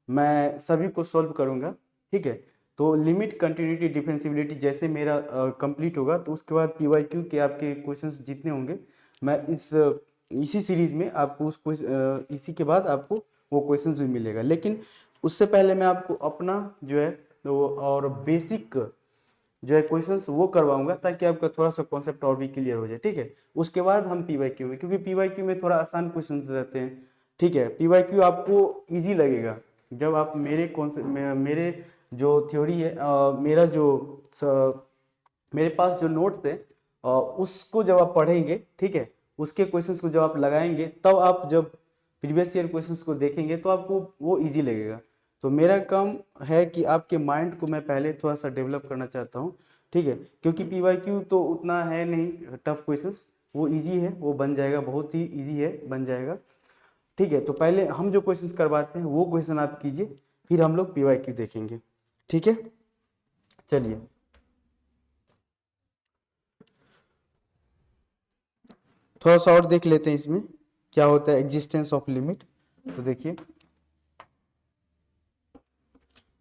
मैं सभी को सॉल्व करूंगा, ठीक है। तो लिमिट कंटिन्यूटी डिफरेंशियबिलिटी जैसे मेरा कंप्लीट होगा तो उसके बाद पीवाईक्यू के आपके क्वेश्चंस जितने होंगे मैं इसी सीरीज में आपको इसी के बाद आपको वो क्वेश्चंस भी मिलेगा। लेकिन उससे पहले मैं आपको अपना जो है वो और बेसिक जो है क्वेश्चंस वो करवाऊंगा ताकि आपका थोड़ा सा कॉन्सेप्ट और भी क्लियर हो जाए, ठीक है। उसके बाद हम पीवाईक्यू में, क्योंकि पीवाईक्यू में थोड़ा आसान क्वेश्चंस रहते हैं, ठीक है। पीवाईक्यू आपको इजी लगेगा जब आप मेरे जो थ्योरी है मेरे पास जो नोट्स है उसको जब आप पढ़ेंगे, ठीक है, उसके क्वेश्चंस को जब आप लगाएंगे तब आप जब प्रीवियस ईयर क्वेश्चंस को देखेंगे तो आपको वो इजी लगेगा। तो मेरा काम है कि आपके माइंड को मैं पहले थोड़ा सा डेवलप करना चाहता हूँ, ठीक है। क्योंकि पीवाईक्यू तो उतना है नहीं टफ क्वेश्चंस, वो इजी है, वो बन जाएगा, बहुत ही इजी है, बन जाएगा, ठीक है। तो पहले हम जो क्वेश्चंस करवाते हैं वो क्वेश्चन आप कीजिए, फिर हम लोग पीवाईक्यू देखेंगे, ठीक है। चलिए थोड़ा सा और देख लेते हैं इसमें क्या होता है एग्जिस्टेंस ऑफ लिमिट। तो देखिए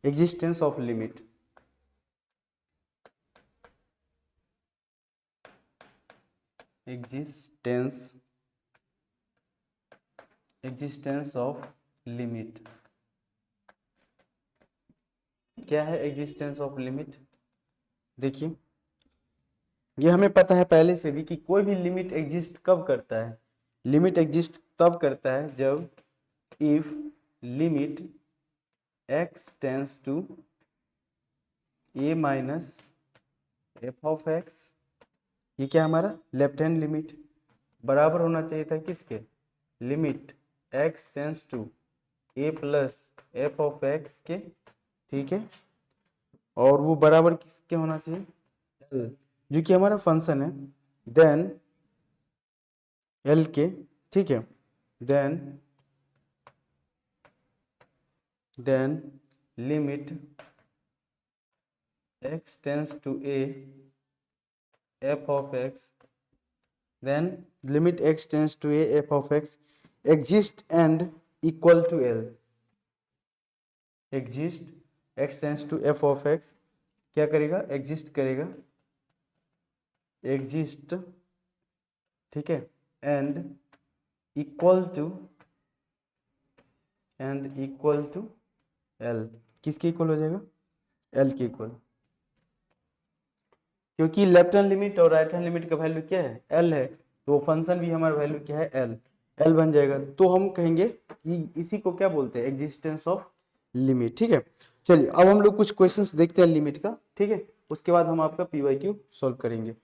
existence of limit, existence of limit क्या है एग्जिस्टेंस ऑफ लिमिट। देखिए ये हमें पता है पहले से भी कि कोई भी लिमिट एग्जिस्ट कब करता है, लिमिट एग्जिस्ट तब करता है जब if limit x tends to a minus F of x, ये क्या हमारा लेफ्ट हैंड लिमिट बराबर होना चाहिए था किसके, limit x tends to a plus F of x के, ठीक है। और वो बराबर किसके होना चाहिए l, जो कि हमारा फंक्शन है, देन l के, ठीक है। Then limit x tends to a f of x, then limit x tends to a f of x exist and equal to l, exist x tends to f of x क्या करेगा exist करेगा, exist, ठीक है, and equal to l, किसके equal हो जाएगा l के equal, क्योंकि लेफ्ट हैंड लिमिट और राइट हैंड लिमिट का वैल्यू क्या है l है, तो वो फंक्शन भी हमारा वैल्यू क्या है l बन जाएगा। तो हम कहेंगे कि इसी को क्या बोलते हैं एग्जिस्टेंस ऑफ लिमिट, ठीक है। चलिए अब हम लोग कुछ क्वेश्चंस देखते हैं लिमिट का, ठीक है, उसके बाद हम आपका पीवाईक्यू सॉल्व करेंगे।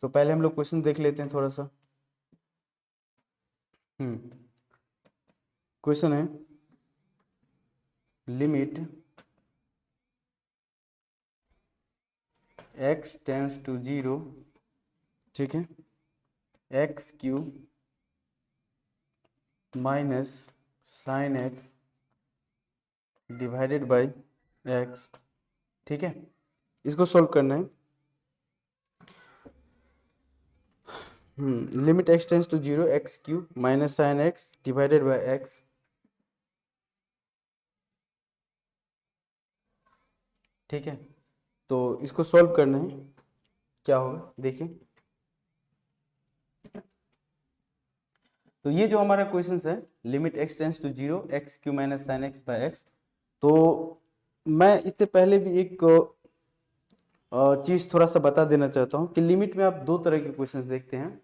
तो पहले हम लोग क्वेश्चन देख लेते हैं थोड़ा सा। क्वेश्चन है लिमिट x टेंस टू 0, ठीक है, x cube minus sine x divided by x, ठीक है। इसको सॉल्व करना है। Limit x tends to 0 x cube minus sine x divided by x, ठीक है। तो इसको सॉल्व करना है, क्या होगा देखिए। तो ये जो हमारा क्वेश्चन है limit x tends to 0 x cube minus sine x by x. तो मैं इससे पहले भी एक चीज़ थोड़ा सा बता देना चाहता हूँ कि लिमिट में आप दो तरह के क्वेश्चंस देखते हैं।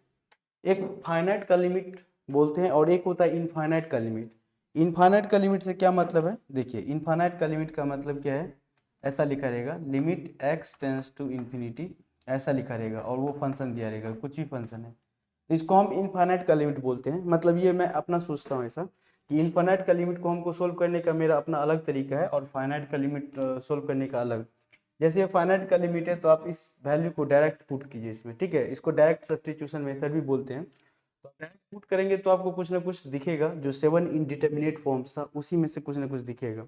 एक फाइनाइट का लिमिट बोलते हैं और एक होता है इनफाइनाइट का लिमिट। इनफाइनाइट का लिमिट से क्या मतलब है, देखिए इनफाइनाइट का लिमिट का मतलब क्या है, ऐसा लिखा रहेगा limit x tends to infinity, ऐसा लिखा रहेगा और वो फंक्शन दिया रहेगा, कुछ भी फंक्शन है, इसको हम इनफाइनाइट का लिमिट बोलते हैं। मतलब ये मैं अपना सोचता हूँ ऐसा कि इनफाइनाइट का लिमिट को हमको सोल्व करने का मेरा अपना अलग तरीका है और फाइनाइट का लिमिट सोल्व करने का अलग। जैसे ये फाइनाइट का लिमिट है तो आप इस वैल्यू को डायरेक्ट पुट कीजिए इसमें, ठीक है, इसको डायरेक्ट सब्स्टिट्यूशन मेथड भी बोलते हैं। तो डायरेक्ट पुट करेंगे तो आपको कुछ ना कुछ दिखेगा, जो 7 इंडिटरमिनेट फॉर्म्स था उसी में से कुछ ना कुछ दिखेगा।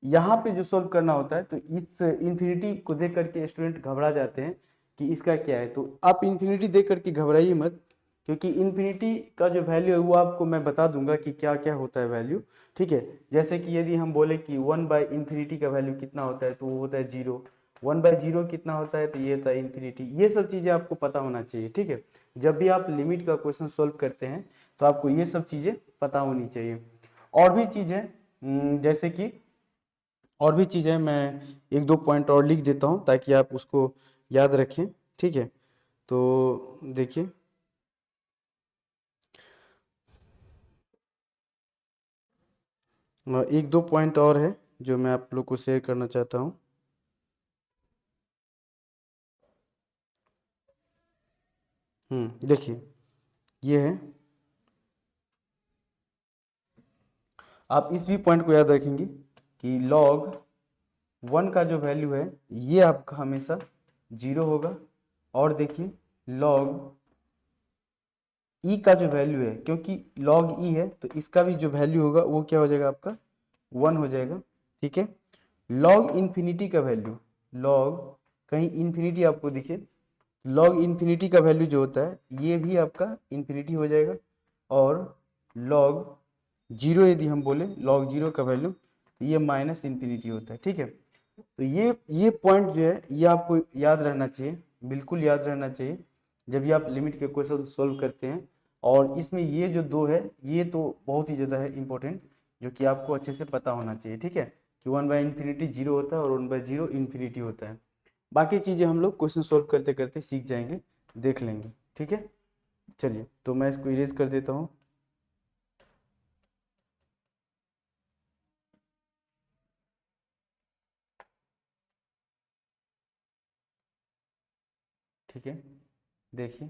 यहाँ पे जो सोल्व करना होता है तो इस इन्फिनिटी को देख करके स्टूडेंट घबरा जाते हैं कि इसका क्या है, तो आप इन्फिनिटी देख करके घबराइए मत, क्योंकि इन्फिनिटी का जो वैल्यू है वो आपको मैं बता दूंगा कि क्या क्या होता है वैल्यू, ठीक है। जैसे कि यदि हम बोले कि 1/इन्फिनिटी का वैल्यू कितना होता है तो वो होता है 0, 1/0 कितना होता है तो ये होता है इन्फिनिटी। ये सब चीज़ें आपको पता होना चाहिए, ठीक है। जब भी आप लिमिट का क्वेश्चन सोल्व करते हैं तो आपको ये सब चीज़ें पता होनी चाहिए। और भी चीज़ें जैसे कि और भी चीज़ें मैं एक दो पॉइंट और लिख देता हूँ ताकि आप उसको याद रखें, ठीक है। तो देखिए एक दो पॉइंट और है जो मैं आप लोग को शेयर करना चाहता हूँ। देखिए ये है, आप इस भी पॉइंट को याद रखेंगे कि log 1 का जो वैल्यू है ये आपका हमेशा 0 होगा। और देखिए log ई का जो वैल्यू है, क्योंकि log ई है तो इसका भी जो वैल्यू होगा वो क्या हो जाएगा, आपका 1 हो जाएगा, ठीक है। log इन्फिनिटी का वैल्यू, log कहीं इन्फिनिटी आपको दिखे, log इन्फिनिटी का वैल्यू जो होता है ये भी आपका इन्फिनिटी हो जाएगा। और log 0 यदि हम बोले log 0 का वैल्यू तो ये माइनस इन्फिनिटी होता है, ठीक है। तो ये पॉइंट जो है ये आपको याद रहना चाहिए, बिल्कुल याद रहना चाहिए जब भी आप लिमिट के क्वेश्चन सोल्व करते हैं। और इसमें ये जो दो है ये तो बहुत ही ज़्यादा है इंपॉर्टेंट, जो कि आपको अच्छे से पता होना चाहिए, ठीक है, कि 1/इन्फिनिटी 0 होता है और 1/0 इन्फिनिटी होता है। बाकी चीज़ें हम लोग क्वेश्चन सोल्व करते करते सीख जाएंगे, देख लेंगे, ठीक है। चलिए तो मैं इसको इरेज कर देता हूँ। ठीक है, देखिए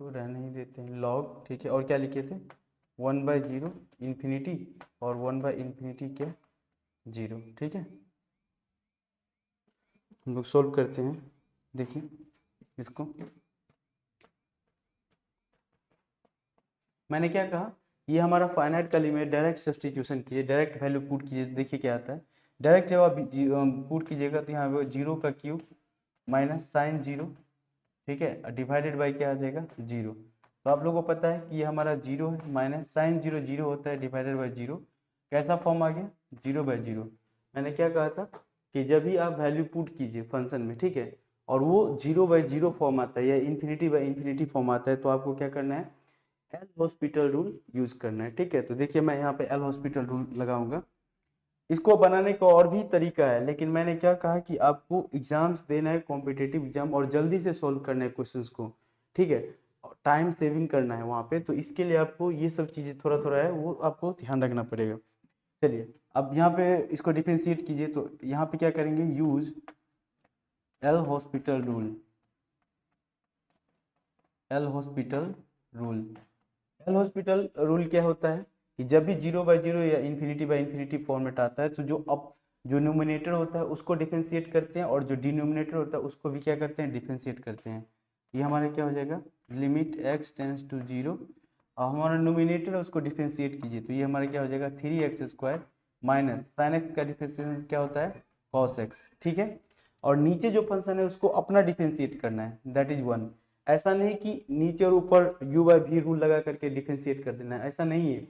तो रहने ही देते हैं लॉग, ठीक है। और क्या लिखे थे, 1/0 इन्फिनिटी और 1/इन्फिनिटी क्या 0, ठीक है। हम लोग सोल्व करते हैं, देखिए इसको मैंने क्या कहा, ये हमारा फाइनाइट का लिमिट, डायरेक्ट सब्स्टिट्यूशन कीजिए, डायरेक्ट वैल्यू पुट कीजिए, देखिए क्या आता है। डायरेक्ट जब आप पुट कीजिएगा तो यहाँ पे 0 का क्यूब माइनस साइन 0, ठीक है, डिवाइडेड बाई क्या आ जाएगा 0। तो आप लोगों को पता है कि ये हमारा 0 है, माइनस साइन 0 0 होता है, डिवाइडेड बाई 0 कैसा फॉर्म आ गया 0/0। मैंने क्या कहा था कि जब भी आप वैल्यू पुट कीजिए फंक्शन में, ठीक है, और वो 0/0 फॉर्म आता है या इन्फिनिटी/इन्फिनिटी फॉर्म आता है तो आपको क्या करना है, एल हॉस्पिटल रूल यूज करना है, ठीक है। तो देखिए मैं यहाँ पे एल हॉस्पिटल रूल लगाऊंगा। इसको बनाने का और भी तरीका है, लेकिन मैंने क्या कहा कि आपको एग्जाम्स देना है, कॉम्पिटेटिव एग्जाम, और जल्दी से सॉल्व करना है क्वेश्चंस को, ठीक है, टाइम सेविंग करना है वहाँ पे, तो इसके लिए आपको ये सब चीज़ें थोड़ा थोड़ा है वो आपको ध्यान रखना पड़ेगा। चलिए अब यहाँ पे इसको डिफ्रेंशिएट कीजिए, तो यहाँ पे क्या करेंगे, use L hospital rule, L hospital rule. L hospital rule क्या होता है कि जब भी 0/0 या इन्फिनिटी/इन्फिनिटी फॉर्मेट आता है तो जो न्यूमिनेटर होता है उसको डिफरेंशिएट करते हैं और जो डिनोमिनेटर होता है उसको भी क्या करते हैं, डिफरेंशिएट करते हैं। ये हमारा क्या हो जाएगा, लिमिट x टेंस टू 0 और हमारा नोमिनेटर है उसको डिफरेंशिएट कीजिए तो ये हमारा क्या हो जाएगा 3x² माइनस साइन एक्स का डिफरेंशिएशन क्या होता है cos x, ठीक है। और नीचे जो फंक्शन है उसको अपना डिफरेंशिएट करना है, दैट इज 1। ऐसा नहीं कि नीचे और ऊपर u/v रूल लगा करके डिफरेंशिएट कर देना है, ऐसा नहीं है।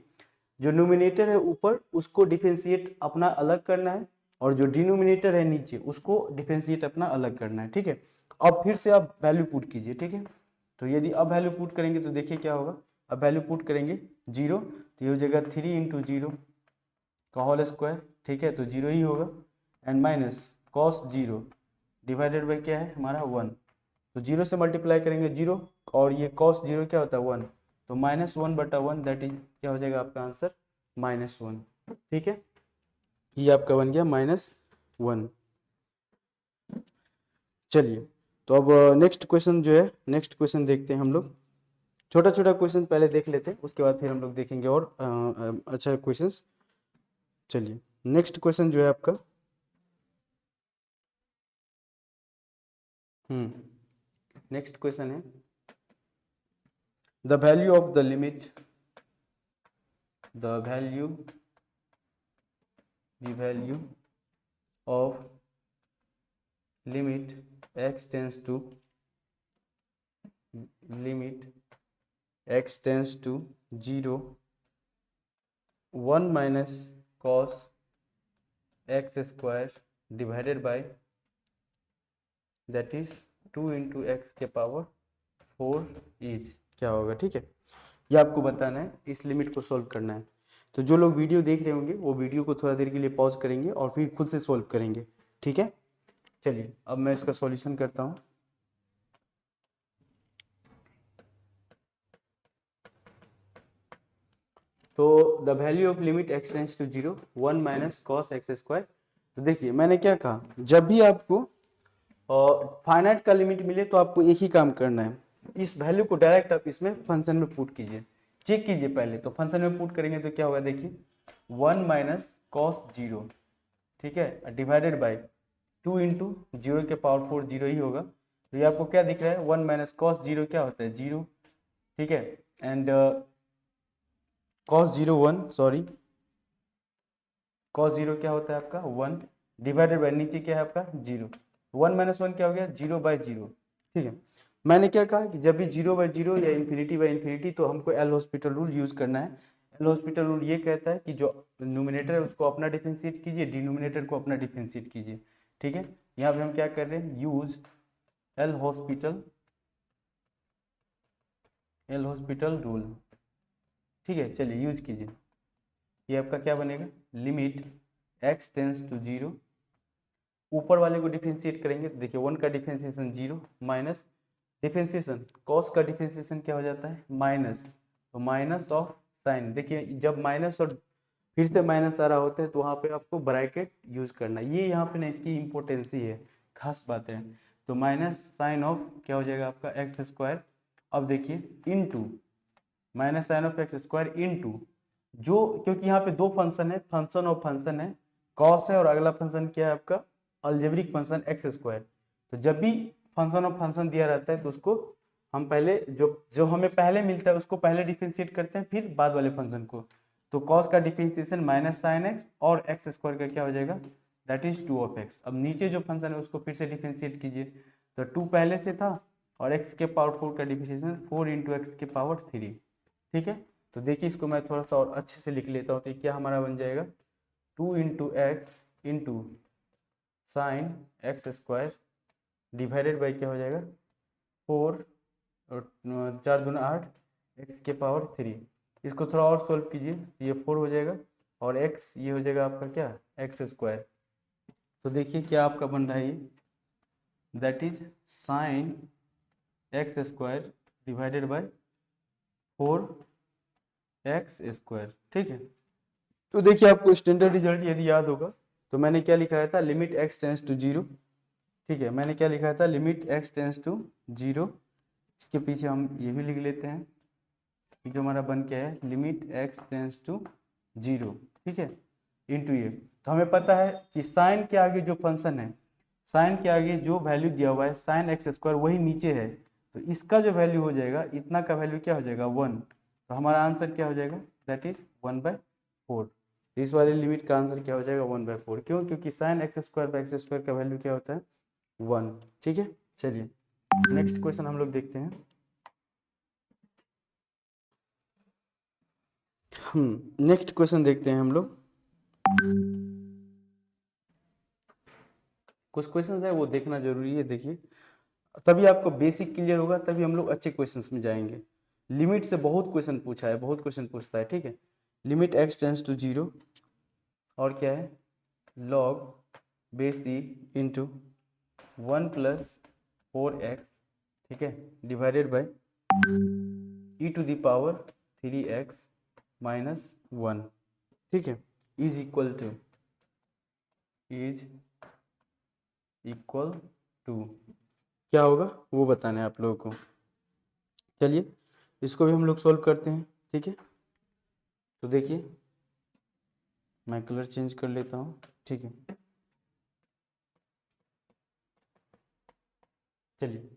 जो नोमिनेटर है ऊपर उसको डिफरेंशिएट अपना अलग करना है और जो डिनोमिनेटर है नीचे उसको डिफरेंशिएट अपना अलग करना है, ठीक है। अब फिर से आप वैल्यू पुट कीजिए, ठीक है। तो यदि अब वैल्यू पुट करेंगे तो देखिए क्या होगा, अब वैल्यू पुट करेंगे 0, तो ये हो जाएगा 3 इंटू 0 का होल स्क्वायर, ठीक है, तो 0 ही होगा, and minus cos 0 divided by क्या है हमारा 1, तो 0 से मल्टीप्लाई करेंगे 0, और ये कॉस 0 क्या होता है 1, तो -1/1, दैट इज क्या हो जाएगा आपका आंसर -1, ठीक है। ये आपका बन गया -1। चलिए, तो अब नेक्स्ट क्वेश्चन जो है, नेक्स्ट क्वेश्चन देखते हैं हम लोग। छोटा छोटा क्वेश्चन पहले देख लेते हैं, उसके बाद फिर हम लोग देखेंगे और अच्छा क्वेश्चंस। चलिए, नेक्स्ट क्वेश्चन जो है आपका, नेक्स्ट क्वेश्चन है the value of the limit, the value of limit x tends to 0, 1 minus cos x square divided by that is 2 into x के पावर 4 इज क्या होगा, ठीक है। ये आपको बताना है, इस लिमिट को सॉल्व करना है। तो जो लोग वीडियो देख रहे होंगे वो वीडियो को थोड़ा देर के लिए पॉज करेंगे और फिर खुद से सॉल्व करेंगे, ठीक है। चलिए, अब मैं इसका सॉल्यूशन करता हूँ। तो the value of limit x tends to 0, 1 minus cos x square. तो देखिए मैंने क्या कहा, जब भी आपको फाइनाइट का लिमिट मिले तो आपको एक ही काम करना है, इस वैल्यू को डायरेक्ट आप इसमें फंक्शन में पुट कीजिए, चेक कीजिए पहले। तो फंक्शन में पुट करेंगे तो क्या होगा, देखिए 1 माइनस कॉस 0, ठीक है, डिवाइडेड बाई 2 इंटू 0 के पावर 4, 0 ही होगा। तो ये आपको क्या दिख रहा है, 1 माइनस कॉस 0 क्या होता है 0, ठीक है, एंड cos 0 1, सॉरी cos 0 क्या होता है आपका 1, डिवाइडेड बाय नीचे क्या है आपका 0, 1 माइनस 1 क्या हो गया 0/0, ठीक है। मैंने क्या कहा कि जब भी 0/0 या इन्फिनिटी तो हमको एल हॉस्पिटल रूल यूज करना है। एल हॉस्पिटल रूल ये कहता है कि जो न्यूमिनेटर है उसको अपना डिफरेंशिएट कीजिए, डिनोमिनेटर को अपना डिफरेंशिएट कीजिए, ठीक है। यहाँ पे हम क्या कर रहे हैं, यूज एल हॉस्पिटल रूल, ठीक है। चलिए यूज कीजिए, ये आपका क्या बनेगा, लिमिट x टेंस टू 0, ऊपर वाले को डिफरेंशिएट करेंगे तो देखिए 1 का डिफरेंशिएशन 0 माइनस डिफरेंशिएशन कॉस का डिफरेंशिएशन क्या हो जाता है माइनस, तो माइनस ऑफ साइन। देखिए जब माइनस और फिर से माइनस आ रहा होता है तो वहाँ पे आपको ब्रैकेट यूज करना, ये यहाँ पे ना इसकी इंपॉर्टेंस ही है, खास बात है। तो माइनस साइन ऑफ क्या हो जाएगा आपका एक्स स्क्वायर, अब देखिए into minus sine of x square into जो, क्योंकि यहाँ पे दो फंक्शन है, फंक्शन ऑफ फंक्शन है, कॉस है, और अगला फंक्शन क्या है आपका अलजेब्रिक फंक्शन एक्स स्क्वायर। तो जब भी फंक्शन ऑफ फंक्शन दिया रहता है तो उसको हम पहले जो जो हमें पहले मिलता है उसको पहले डिफरेंशिएट करते हैं, फिर बाद वाले फंक्शन को। तो कॉस का डिफरेंशिएशन माइनस साइन एक्स और एक्स स्क्वायर का क्या हो जाएगा, दैट इज 2 ऑफ एक्स। अब नीचे जो फंक्शन है उसको फिर से डिफरेंशिएट कीजिए, तो 2 पहले से था और एक्स के पावर 4 का डिफरेंशिएशन 4 इंटू एक्स के पावर 3, ठीक है। तो देखिए इसको मैं थोड़ा सा और अच्छे से लिख लेता हूँ, तो क्या हमारा बन जाएगा 2 into x into sine x square divided by क्या हो जाएगा 4 और 4 दूना 8 एक्स के पावर 3। इसको थोड़ा और सोल्व कीजिए, ये 4 हो जाएगा और एक्स ये हो जाएगा आपका क्या एक्स स्क्वायर। तो देखिए क्या आपका बन रहा है ये, that is sine x square divided by 4x square, ठीक है। तो देखिए आपको स्टैंडर्ड रिजल्ट यदि याद होगा तो मैंने क्या लिखाया था, लिमिट x टेंस टू 0, ठीक है। मैंने क्या लिखा था, लिमिट x टेंस टू 0, इसके पीछे हम ये भी लिख लेते हैं कि जो हमारा बन क्या है, लिमिट x टेंस टू 0, ठीक है, इनटू ये। तो हमें पता है कि साइन के आगे जो फंक्शन है, साइन के आगे जो वैल्यू दिया हुआ है साइन एक्स स्क्वायर वही नीचे है, तो इसका जो वैल्यू हो जाएगा इतना का वैल्यू क्या हो जाएगा 1, तो हमारा आंसर क्या हो जाएगा, दैट इज 1/4। इस वाली लिमिट का आंसर क्या हो जाएगा 1/4, क्यों, क्योंकि sine x square by x square का वैल्यू क्या होता है 1, ठीक है। चलिए नेक्स्ट क्वेश्चन हम लोग देखते हैं। नेक्स्ट क्वेश्चन देखते हैं हम लोग। कुछ क्वेश्चंस है वो देखना जरूरी है, देखिए तभी आपको बेसिक क्लियर होगा, तभी हम लोग अच्छे क्वेश्चंस में जाएंगे। लिमिट से बहुत क्वेश्चन पूछा है, बहुत क्वेश्चन पूछता है, ठीक है। लिमिट x टेंस टू 0 और क्या है log base e into 1 plus 4x, ठीक है, divided by e to the power 3x minus 1, ठीक है, इज इक्वल टू क्या होगा वो बताना है आप लोगों को। चलिए इसको भी हम लोग सॉल्व करते हैं, ठीक है। तो देखिए मैं कलर चेंज कर लेता हूँ, ठीक है। चलिए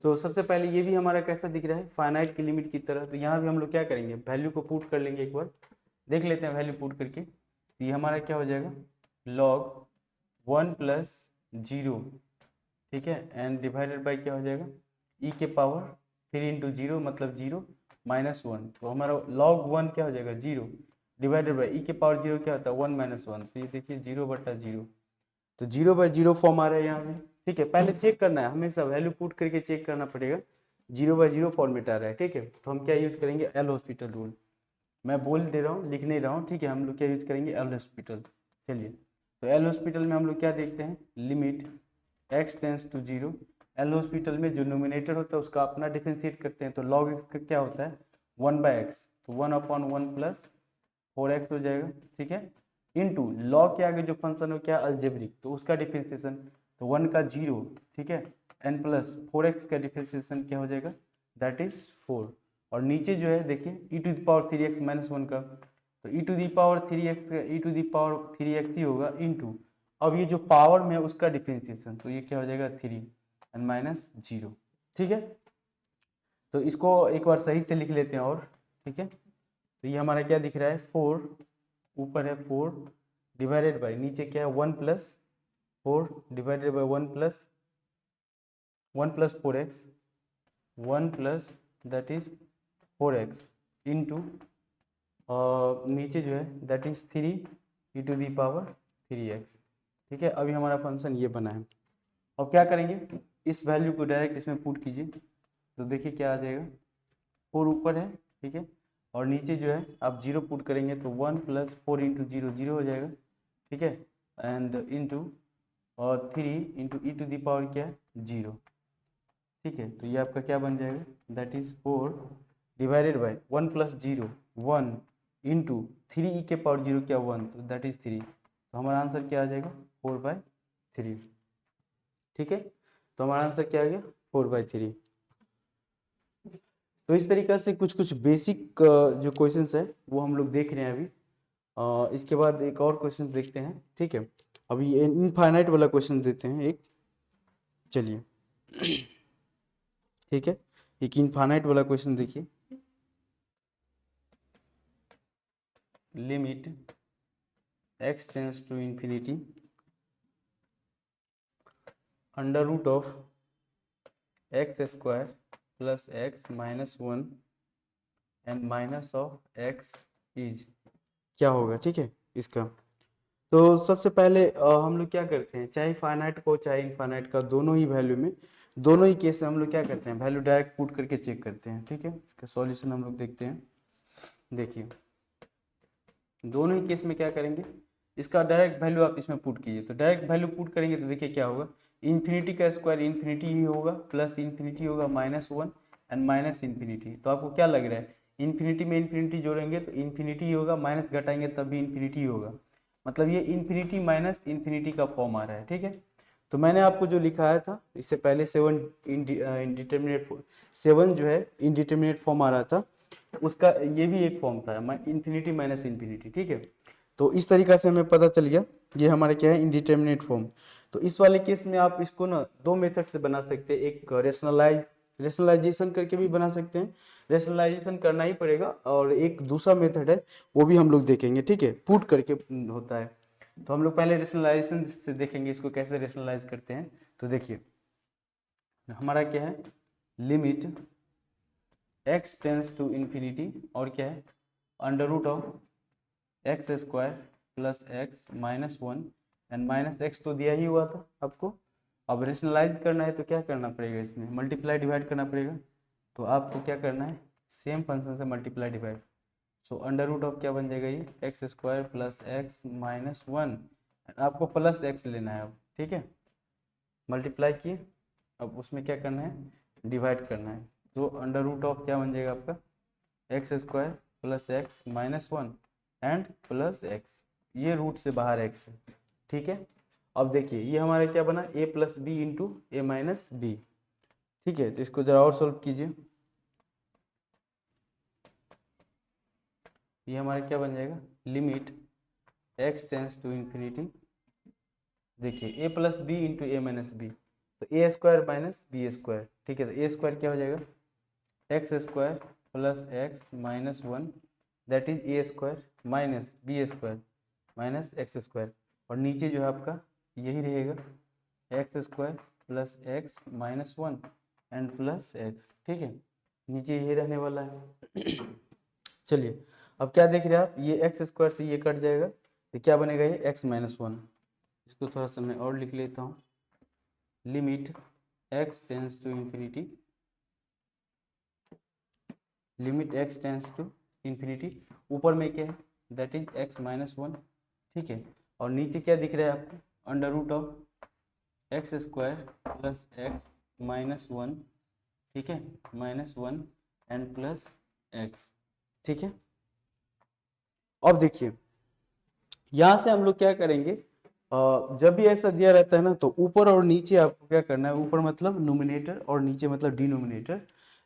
तो सबसे पहले ये भी हमारा कैसा दिख रहा है, फाइनाइट की लिमिट की तरह। तो यहाँ भी हम लोग क्या करेंगे, वैल्यू को पुट कर लेंगे, एक बार देख लेते हैं वैल्यू पुट करके। तो ये हमारा क्या हो जाएगा log 1 प्लस 0, ठीक है, एंड डिवाइडेड बाई क्या हो जाएगा e के पावर 3 इंटू 0 मतलब 0 माइनस 1। तो हमारा log 1 क्या हो जाएगा 0 डिवाइडेड बाई e के पावर 0 क्या होता है 1 माइनस 1। तो ये देखिए 0/0, तो 0/0 फॉर्म आ रहा है यहाँ पे, ठीक है। पहले चेक करना है, हमेशा वैल्यू पुट करके चेक करना पड़ेगा। 0/0 फॉर्मेट आ रहा है, ठीक है। तो हम क्या यूज करेंगे एल हॉस्पिटल रूल, मैं बोल दे रहा हूँ लिख नहीं रहा हूँ, ठीक है। हम लोग क्या यूज करेंगे एल हॉस्पिटल। चलिए तो एल हॉस्पिटल में हम लोग क्या देखते हैं, limit x tends to 0। L hospital में जो नोमिनेटर होता है उसका अपना डिफरेंशिएट करते हैं, तो log x का क्या होता है 1/x, तो 1/1 प्लस 4x हो जाएगा, ठीक है, इनटू log के आगे जो फंक्शन हो क्या अलजेब्रिक, तो उसका डिफरेंशिएशन, तो 1 का 0, ठीक है, एन प्लस 4x का डिफरेंशिएशन क्या हो जाएगा दैट इज 4। और नीचे जो है देखिए e to the power 3x minus 1 का, तो e to the power 3x का e to the power 3x ही होगा इनटू, अब ये जो पावर में है उसका डिफरेंशिएशन, तो ये क्या हो जाएगा 3 एंड माइनस 0, ठीक है। तो इसको एक बार सही से लिख लेते हैं और, ठीक है। तो ये हमारा क्या दिख रहा है 4, ऊपर है 4 डिवाइडेड बाई नीचे क्या है 1 plus 4 divided by 1 plus 4x 1 plus that is 4x into नीचे जो है that is 3 e to the power 3x, ठीक है। अभी हमारा फंक्शन ये बना है। अब क्या करेंगे, इस वैल्यू को डायरेक्ट इसमें पुट कीजिए, तो देखिए क्या आ जाएगा 4 ऊपर है, ठीक है, और नीचे जो है आप 0 पुट करेंगे तो 1 प्लस 4 इंटू 0 0 हो जाएगा, ठीक है, एंड इंटू और 3 into e to the power क्या है 0, ठीक है। तो ये आपका क्या बन जाएगा that is 4 divided by 1 plus 0 1 into 3 ई के पावर 0 क्या 1, तो दैट इज 3। तो हमारा आंसर क्या आ जाएगा 4/3, ठीक है। तो हमारा आंसर क्या आ गया 4/3। तो इस तरीक़े से कुछ कुछ बेसिक जो क्वेश्चंस है वो हम लोग देख रहे हैं अभी। इसके बाद एक और क्वेश्चन देखते हैं, ठीक है। अभी इनफाइनाइट वाला क्वेश्चन देते हैं एक, चलिए ठीक है। एक इनफाइनाइट वाला क्वेश्चन देखिए, limit x tends to infinity under root of x square plus x minus 1 and minus of x is क्या होगा, ठीक है इसका। तो सबसे पहले हम लोग क्या करते हैं, चाहे फाइनाइट को चाहे इनफाइनाइट का, दोनों ही वैल्यू में, दोनों ही केस में हम लोग क्या करते हैं वैल्यू डायरेक्ट पुट करके चेक करते हैं, ठीक है। इसका सॉल्यूशन हम लोग देखते हैं। देखिए दोनों ही केस में क्या करेंगे, इसका डायरेक्ट वैल्यू आप इसमें पुट कीजिए, तो डायरेक्ट वैल्यू पुट करेंगे तो देखिए क्या होगा, इन्फिनिटी का स्क्वायर इन्फिनिटी ही होगा, प्लस इन्फिनिटी होगा -1 एंड माइनस इन्फिनिटी। तो आपको क्या लग रहा है इन्फिनिटी में इन्फिनिटी जोड़ेंगे तो इन्फिनिटी ही होगा, माइनस घटाएंगे तब भी इन्फिनिटी ही होगा, मतलब ये इन्फिनिटी माइनस इन्फिनिटी का फॉर्म आ रहा है, ठीक है। तो मैंने आपको जो लिखाया था इससे पहले 7 इनडिटर्मिनेट 7 जो है इनडिटर्मिनेट फॉर्म आ रहा था, उसका ये भी एक फॉर्म था इन्फिनिटी माइनस इन्फिनिटी, ठीक है। तो इस तरीका से हमें पता चल गया ये हमारे क्या है इनडिटर्मिनेट फॉर्म। तो इस वाले केस में आप इसको ना दो मेथड से बना सकते हैं, एक रेशनलाइजेशन करके भी बना सकते हैं, रेशनलाइजेशन करना ही पड़ेगा, और एक दूसरा मेथड है वो भी हम लोग देखेंगे, ठीक है, पुट करके होता है। तो हम लोग पहले रेशनलाइजेशन से देखेंगे इसको कैसे रेशनलाइज करते हैं। तो देखिए हमारा क्या है limit x tends to infinity और क्या है under root of x square plus x minus 1 and minus x तो दिया ही हुआ था आपको। अब रेशनलाइज करना है तो क्या करना पड़ेगा, इसमें मल्टीप्लाई डिवाइड करना पड़ेगा। तो आपको क्या करना है, सेम फंक्शन से multiply divide. So under root of क्या बन जाएगा, ये x square plus x minus one, आपको प्लस एक्स लेना है अब, ठीक है। मल्टीप्लाई किए, अब उसमें क्या करना है, डिवाइड करना है। तो अंडर रूट ऑफ क्या बन जाएगा आपका, x square plus x minus one and plus x, ये रूट से बाहर एक्स है, ठीक है। अब देखिए ये हमारा क्या बना, ए plus b into a minus B, ठीक है। तो इसको जरा और सॉल्व कीजिए, ये हमारा क्या बन जाएगा, limit x tends to infinity, देखिए a plus b into a minus b, तो a square minus b square, ठीक है। तो ए स्क्वायर क्या हो जाएगा, x square plus x minus one, that is a square minus b square minus x square, और नीचे जो है आपका यही रहेगा, x square plus x minus one and plus x, ठीक है। नीचे यही रहने वाला है। चलिए अब क्या देख रहे हैं आप, ये एक्स स्क्वायर से ये कट जाएगा, तो क्या बनेगा, ये एक्स माइनस वन। इसको थोड़ा सा मैं और लिख लेता हूँ, limit x tends to infinity, limit x tends to infinity, ऊपर में क्या है, that is x minus one, ठीक है। और नीचे क्या दिख रहा है आपको, under root of x square plus x minus one, ठीक है, minus one and plus x, ठीक है। अब देखिए यहाँ से हम लोग क्या करेंगे, जब भी ऐसा दिया रहता है ना, तो ऊपर और नीचे आपको क्या करना है, ऊपर मतलब नोमिनेटर और नीचे मतलब डिनोमिनेटर।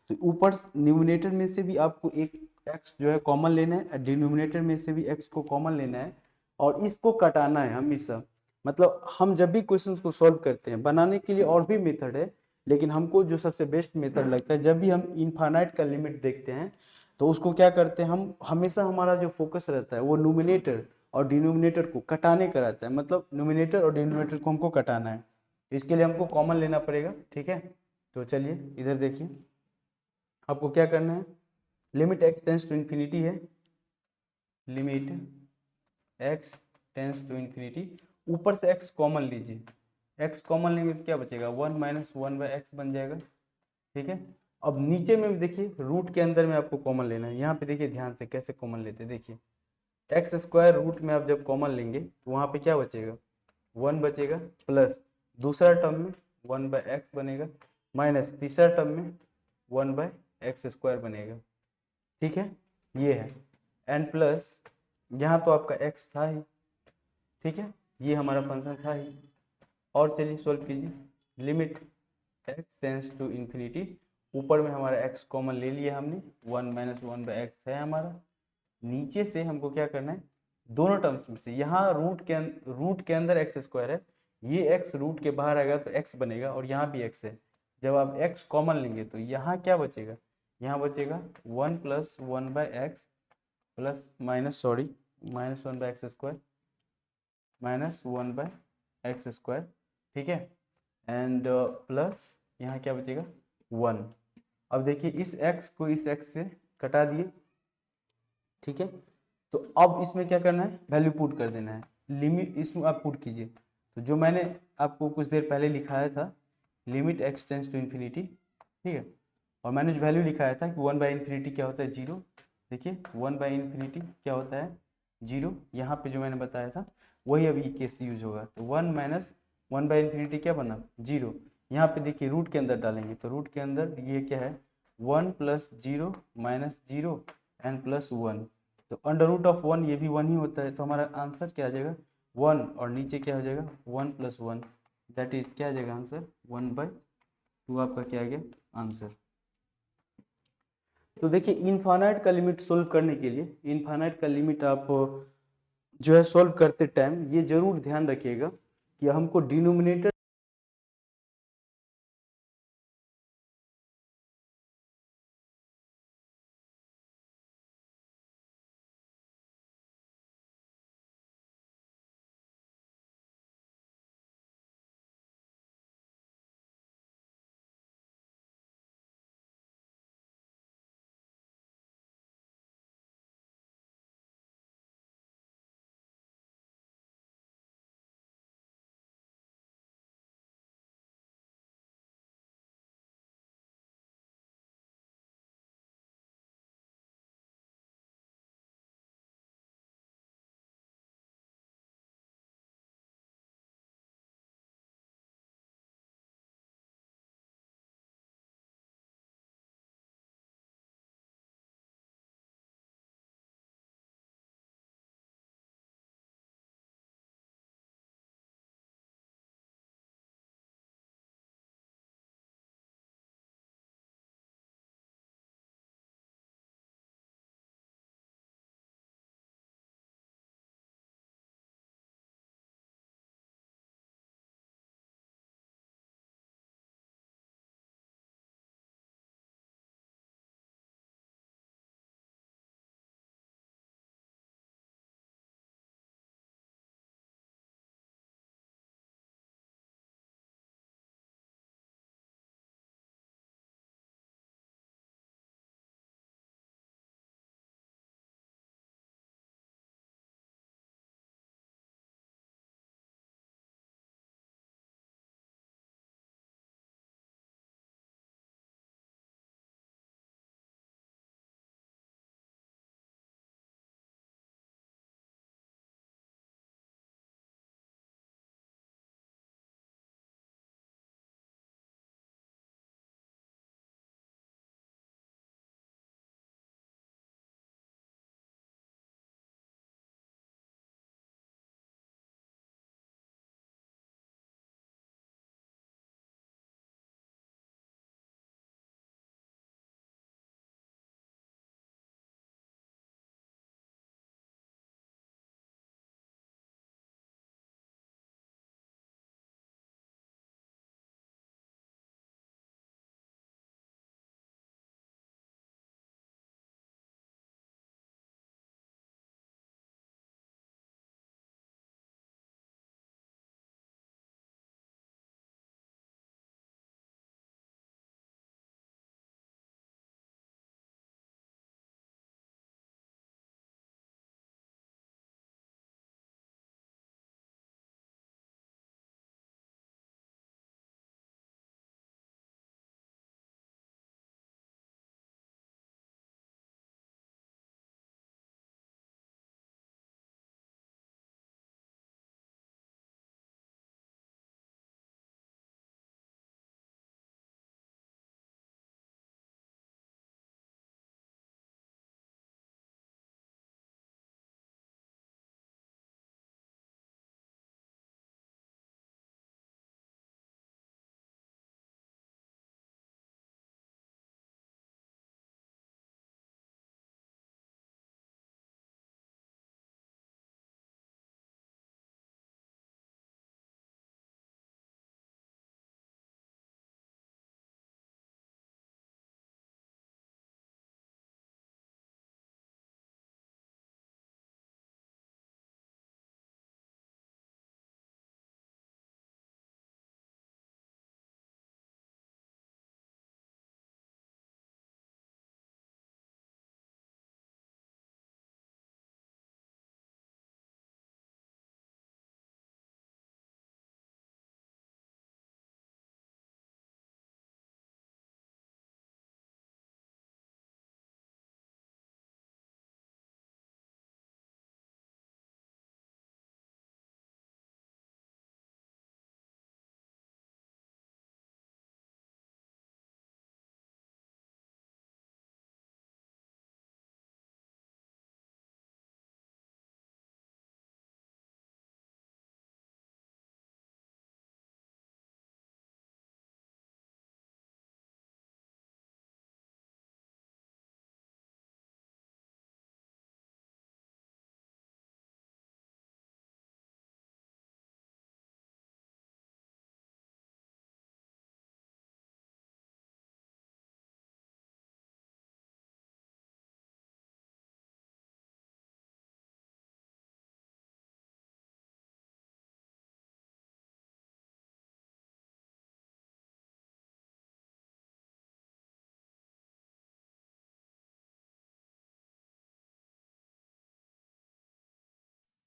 तो ऊपर न्यूमिनेटर में से भी आपको एक एक्स जो है कॉमन लेना है, डिनोमिनेटर में से भी एक्स को कॉमन लेना है, और इसको कटाना है हमेशा। मतलब हम जब भी क्वेश्चंस को सॉल्व करते हैं, बनाने के लिए और भी मेथड है, लेकिन हमको जो सबसे बेस्ट मेथड लगता है, जब भी हम इनफाइनाइट का लिमिट देखते हैं, तो उसको क्या करते हैं हम, हमेशा हमारा जो फोकस रहता है वो नोमिनेटर और डिनोमिनेटर को कटाने का रहता है, मतलब नोमिनेटर और डिनोमिनेटर को हमको कटाना है। इसके लिए हमको कॉमन लेना पड़ेगा, ठीक है। तो चलिए इधर देखिए, आपको क्या करना है, limit x tends to infinity है, limit x tends to infinity, ऊपर से एक्स कॉमन लीजिए, एक्स कॉमन लेंगे तो क्या बचेगा, one minus one by X बन जाएगा, ठीक है। अब नीचे में देखिए रूट के अंदर में आपको कॉमन लेना है, यहाँ पे देखिए ध्यान से कैसे कॉमन लेते हैं, देखिए एक्स स्क्वायर रूट में आप जब कॉमन लेंगे तो वहाँ पे क्या बचेगा, वन बचेगा, प्लस दूसरा टर्म में वन बाय एक्स बनेगा, माइनस तीसरा टर्म में वन बाय एक्स स्क्वायर बनेगा, ठीक है। ये है एंड प्लस यहाँ तो आपका एक्स था ही, ठीक है, ये हमारा फंक्शन था ही। और चलिए सोल्व कीजिए, limit x tends to infinity, ऊपर में हमारा एक्स कॉमन ले लिया हमने, one minus one by x है हमारा, नीचे से हमको क्या करना है, दोनों टर्म्स में से, यहाँ रूट के अंदर एक्स स्क्वायर है, ये एक्स रूट के बाहर आएगा तो एक्स बनेगा, और यहाँ भी एक्स है, जब आप एक्स कॉमन लेंगे तो यहाँ क्या बचेगा, यहाँ बचेगा one plus one by x plus minus sorry minus one by x square minus one by x square, ठीक है, एंड प्लस यहाँ क्या बचेगा, वन। अब देखिए इस x को इस x से कटा दिए, ठीक है। तो अब इसमें क्या करना है, वैल्यू पुट कर देना है, लिमिट इसमें आप पुट कीजिए। तो जो मैंने आपको कुछ देर पहले लिखाया था, limit x tends to infinity, ठीक है, और मैंने जो वैल्यू लिखाया था कि वन बाई इन्फिनिटी क्या होता है, जीरो, देखिए वन बाई इन्फिनिटी क्या होता है, जीरो, यहाँ पे जो मैंने बताया था वही अभी केस यूज होगा। तो one minus one by infinity क्या बना, जीरो, यहाँ पे देखिए रूट के अंदर डालेंगे तो रूट के अंदर ये क्या है, one plus zero minus zero and plus one, तो अंडर रूट ऑफ वन ये भी वन ही होता है, तो हमारा आंसर क्या आ जाएगा, वन, और नीचे क्या हो जाएगा, one plus one, that is क्या आ जाएगा आंसर, वन बाई टू, आपका क्या आ गया आंसर। तो देखिए इनफाइनाइट का लिमिट सोल्व करने के लिए, इनफाइनाइट का लिमिट आप जो है सोल्व करते टाइम ये जरूर ध्यान रखिएगा कि हमको डिनोमिनेटर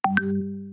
है।